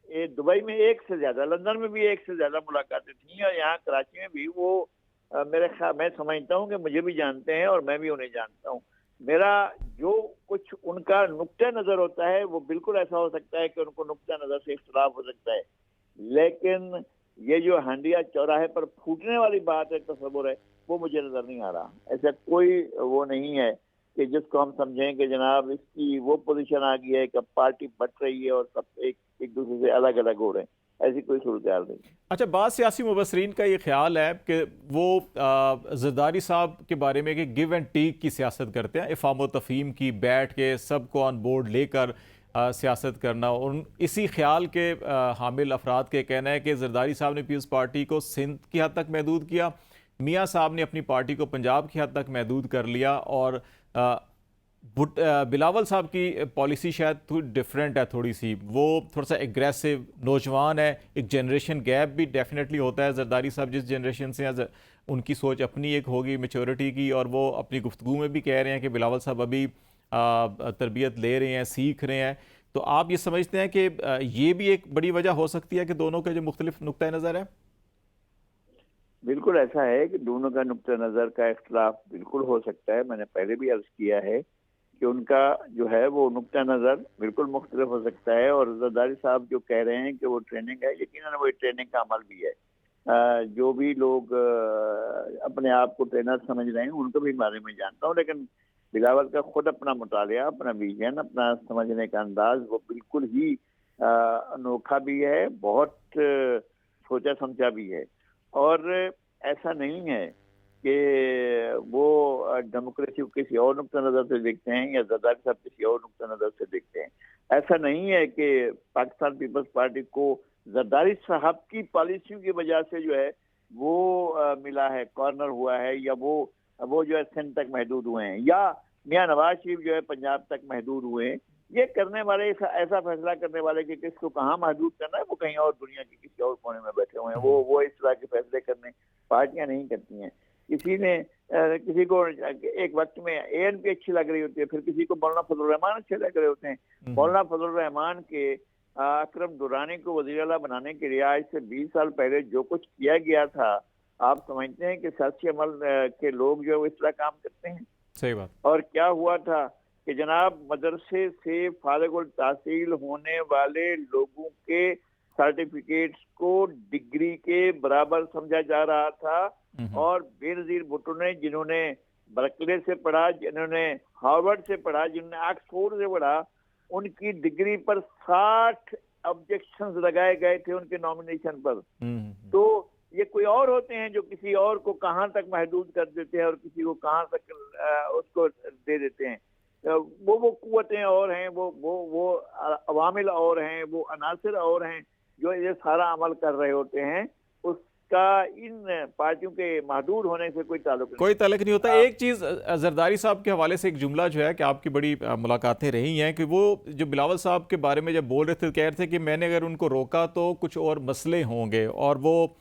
ये दुबई में एक से ज्यादा, लंदन में भी एक से ज्यादा मुलाकातें थी, और यहाँ कराची में भी वो मैं समझता हूँ कि मुझे भी जानते हैं और मैं भी उन्हें जानता हूँ। मेरा जो कुछ उनका नुक्ता नजर होता है वो बिल्कुल ऐसा हो सकता है कि उनको नुक्ता नजर से इख्तिलाफ हो सकता है, लेकिन ये जो हंडिया चौराहे पर फूटने वाली बात है, तस्वुर है, वो मुझे नजर नहीं आ रहा। ऐसा कोई वो नहीं है कि जिसको हम समझें कि जनाब इसकी वो पोजीशन आ गई है कि पार्टी बट रही है और सब एक दूसरे से अलग अलग हो रहे हैं। ऐसी कोई सूरत हाल नहीं। अच्छा, बाद सियासी मुबसरीन का ये ख्याल है कि वो जरदारी साहब के बारे में कि गिव एंड टेक की सियासत करते हैं, इफ़ाम व तफ़हीम की, बैठ के सबको ऑन बोर्ड लेकर सियासत करना। और इसी ख्याल के हामिल अफराद के कहना है कि जरदारी साहब ने पीपल्स पार्टी को सिंध की हद तक महदूद किया, मियाँ साहब ने अपनी पार्टी को पंजाब की हद तक महदूद कर लिया, और बिलावल साहब की पॉलिसी शायद थोड़ी डिफरेंट है, थोड़ी सी वो थोड़ा सा एग्रेसिव नौजवान है। एक जनरेशन गैप भी डेफिनेटली होता है। जरदारी साहब जिस जनरेशन से हैं, उनकी सोच अपनी एक होगी मैच्योरिटी की, और वो अपनी गुफ्तगू में भी कह रहे हैं कि बिलावल साहब अभी तरबियत ले रहे हैं, सीख रहे हैं। तो आप ये समझते हैं कि ये भी एक बड़ी वजह हो सकती है कि दोनों के जो मुख्तलिफ नुक्ता नज़र है? बिल्कुल ऐसा है कि दोनों का नुक्ता नजर का इख्तिलाफ बिल्कुल हो सकता है। मैंने पहले भी अर्ज किया है कि उनका जो है वो नुक्ता नजर बिल्कुल मुख्तलिफ हो सकता है। और जरदारी साहब जो कह रहे हैं कि वो ट्रेनिंग है, यकीनन वो ट्रेनिंग का अमल भी है। जो भी लोग अपने आप को ट्रेनर समझ रहे हैं उनको भी बारे में जानता हूँ, लेकिन बिलावल का खुद अपना मुतालिया, अपना विजन, अपना समझने का अंदाज वो बिल्कुल ही अनोखा भी है, बहुत सोचा समझा भी है। और ऐसा नहीं है कि वो डेमोक्रेसी को किसी और नुक्ता नजर से देखते हैं या जरदारी साहब किसी और नुक्ता नजर से देखते हैं। ऐसा नहीं है कि पाकिस्तान पीपल्स पार्टी को जरदारी साहब की पॉलिसियों की वजह से जो है वो मिला है, कॉर्नर हुआ है, या वो जो है सिंध तक महदूद हुए हैं, या मियां नवाज शरीफ जो है पंजाब तक महदूद हुए हैं। ये करने वाले, ऐसा फैसला करने वाले कि किसको कहाँ महदूद करना है, वो कहीं और दुनिया के किसी और कोने में बैठे हुए हैं। वो इस तरह के फैसले करने पार्टियां नहीं करती हैं। किसी को एक वक्त में ANP अच्छी लग रही होती है, फिर किसी को मौलाना फजल रहमान अच्छे लग रहे होते हैं। मौलाना फजल रहमान के अकरम दुरानी को वज़ीर आला बनाने के लिए आज से 20 साल पहले जो कुछ किया गया था, आप समझते हैं कि सियासी अमल के लोग जो है वो इस तरह काम करते हैं? सही बात। और क्या हुआ था कि जनाब मदरसे से फारिगुल तहसील होने वाले लोगों के सर्टिफिकेट्स को डिग्री के बराबर समझा जा रहा था, और बेनज़ीर भुट्टो ने, जिन्होंने बर्कले से पढ़ा, जिन्होंने हार्वर्ड से पढ़ा, जिन्होंने ऑक्सफोर्ड से पढ़ा, उनकी डिग्री पर 60 ऑब्जेक्शंस लगाए गए थे उनके नॉमिनेशन पर। तो ये कोई और होते हैं जो किसी और को कहां तक महदूद कर देते हैं और किसी को कहां तक उसको दे देते हैं। वो कुव्वतें और हैं, वो अवामिल और हैं, वो अनासिर और हैं जो ये सारा अमल कर रहे होते हैं। उसका इन पार्टियों के महदूद होने से कोई ताल्लुक नहीं होता। एक चीज़ जरदारी साहब के हवाले से एक जुमला जो है कि आपकी बड़ी मुलाकातें रही हैं, कि वो जो बिलावल साहब के बारे में जब बोल रहे थे, कह रहे थे कि मैंने अगर उनको रोका तो कुछ और मसले होंगे, और वो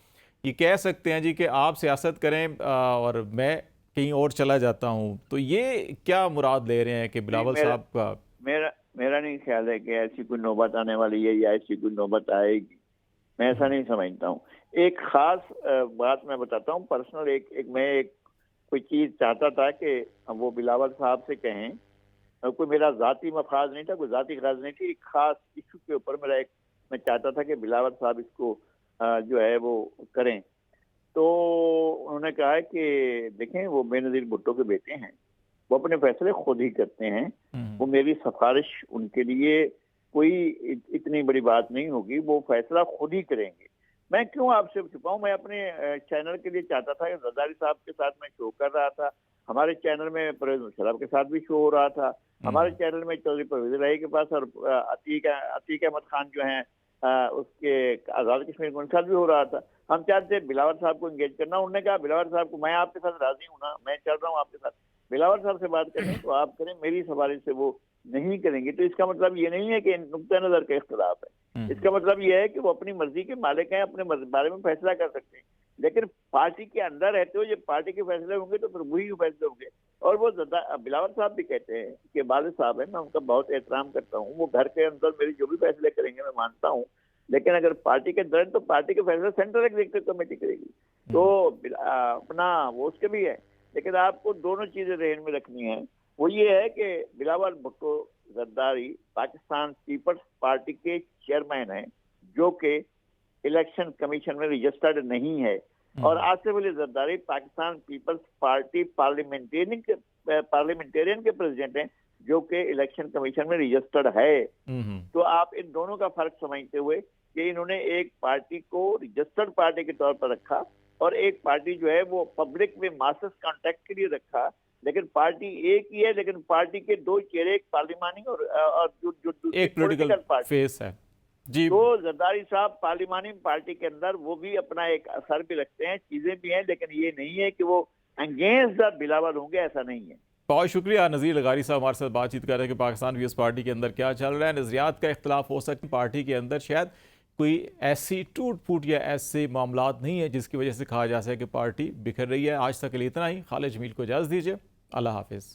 ये कह सकते हैं जी कि आप सियासत करें और मैं कहीं और चला जाता हूँ। तो ये क्या मुराद ले रहे हैं कि बिलावल साहब का? मेरा नहीं ख्याल है कि ऐसी कोई नौबत आने वाली है या ऐसी कोई नौबत आएगी। मैं ऐसा नहीं समझता हूँ। एक खास बात मैं बताता हूँ, पर्सनल मैं कोई चीज चाहता था कि वो बिलावल साहब से कहें। कोई मेरा जाती मफाज नहीं था, कोई जाती गरज नहीं थी। एक खास इशू के ऊपर मैं चाहता था कि बिलावल साहब इसको जो है वो करें। तो उन्होंने कहा है कि देखें, वो बेनज़ीर भुट्टो के बेटे हैं, वो अपने फैसले खुद ही करते हैं। वो मेरी सिफारिश उनके लिए कोई इतनी बड़ी बात नहीं होगी, वो फैसला खुद ही करेंगे। मैं क्यों आपसे छुपाऊं? मैं अपने चैनल के लिए चाहता था कि जरदारी साहब के साथ मैं शो कर रहा था, हमारे चैनल में परवेज मुशर्रफ के साथ भी शो हो रहा था, हमारे चैनल में चौधरी परवेज इलाही के पास और अतीक अहमद खान जो हैं उसके आज़ाद कश्मीर के उनके साथ भी हो रहा था। हम चाहते बिलावल साहब को एंगेज करना। उन्होंने कहा बिलावल साहब को, मैं आपके साथ राजी हूँ ना, मैं चल रहा हूँ आपके साथ, बिलावल साहब से बात करें तो आप करें, मेरी सिफारिश से वो नहीं करेंगे। तो इसका मतलब ये नहीं है कि नुक्ता नजर का इख्तिलाफ है, इसका मतलब ये है कि वो अपनी मर्जी के मालिक हैं, अपने बारे में फैसला कर सकते हैं। लेकिन पार्टी के अंदर रहते हो, ये पार्टी के फैसले होंगे तो फिर वही फैसले होंगे। और वो बिलावल साहब भी कहते हैं कि वालिद साहब है, मैं उनका बहुत एहतराम करता हूँ, वो घर के अंदर मेरी जो भी फैसले करेंगे मैं मानता हूँ, लेकिन अगर पार्टी के अंदर तो पार्टी के फैसले सेंट्रल एग्जीक्यूटिव कमेटी करेगी। तो अपना वो उसके भी है। लेकिन आपको दोनों चीजें रेन में रखनी है। वो ये है कि बिलावल भुट्टो जरदारी पाकिस्तान पीपल्स पार्टी के चेयरमैन हैं, जो कि इलेक्शन कमीशन में रजिस्टर्ड नहीं है, और आसिफ अली जरदारी पाकिस्तान पीपल्स पार्टी पार्लियामेंटेरियन के प्रेसिडेंट हैं, जो कि इलेक्शन कमीशन में रजिस्टर्ड है। तो आप इन दोनों का फर्क समझते हुए कि इन्होंने एक पार्टी को रजिस्टर्ड पार्टी के तौर पर रखा और एक पार्टी जो है वो पब्लिक में मासेस कांटेक्ट के लिए रखा, लेकिन पार्टी एक ही है, लेकिन पार्टी के दो चेहरे, एक पार्लिमानी और जो एक पॉलिटिकल फेस है जी। तो जरदारी साहब पार्लिमानी पार्टी के अंदर वो भी अपना एक असर भी रखते हैं, चीजें भी हैं, लेकिन ये नहीं है कि वो अगेंस्ट द बिलावल होंगे, ऐसा नहीं है। बहुत शुक्रिया नज़ीर लगारी साहब हमारे साथ बातचीत कर रहे हैं कि पाकिस्तान पीपल्स पार्टी के अंदर क्या चल रहा है। नज़रियात का इख्तलाफ हो सकता है पार्टी के अंदर, शायद कोई ऐसी टूट फूट या ऐसे मामलात नहीं है जिसकी वजह से कहा जा सके कि पार्टी बिखर रही है। आज तक के लिए इतना ही। खालिद जमील को इजाज़त दीजिए। अल्लाह हाफिज़।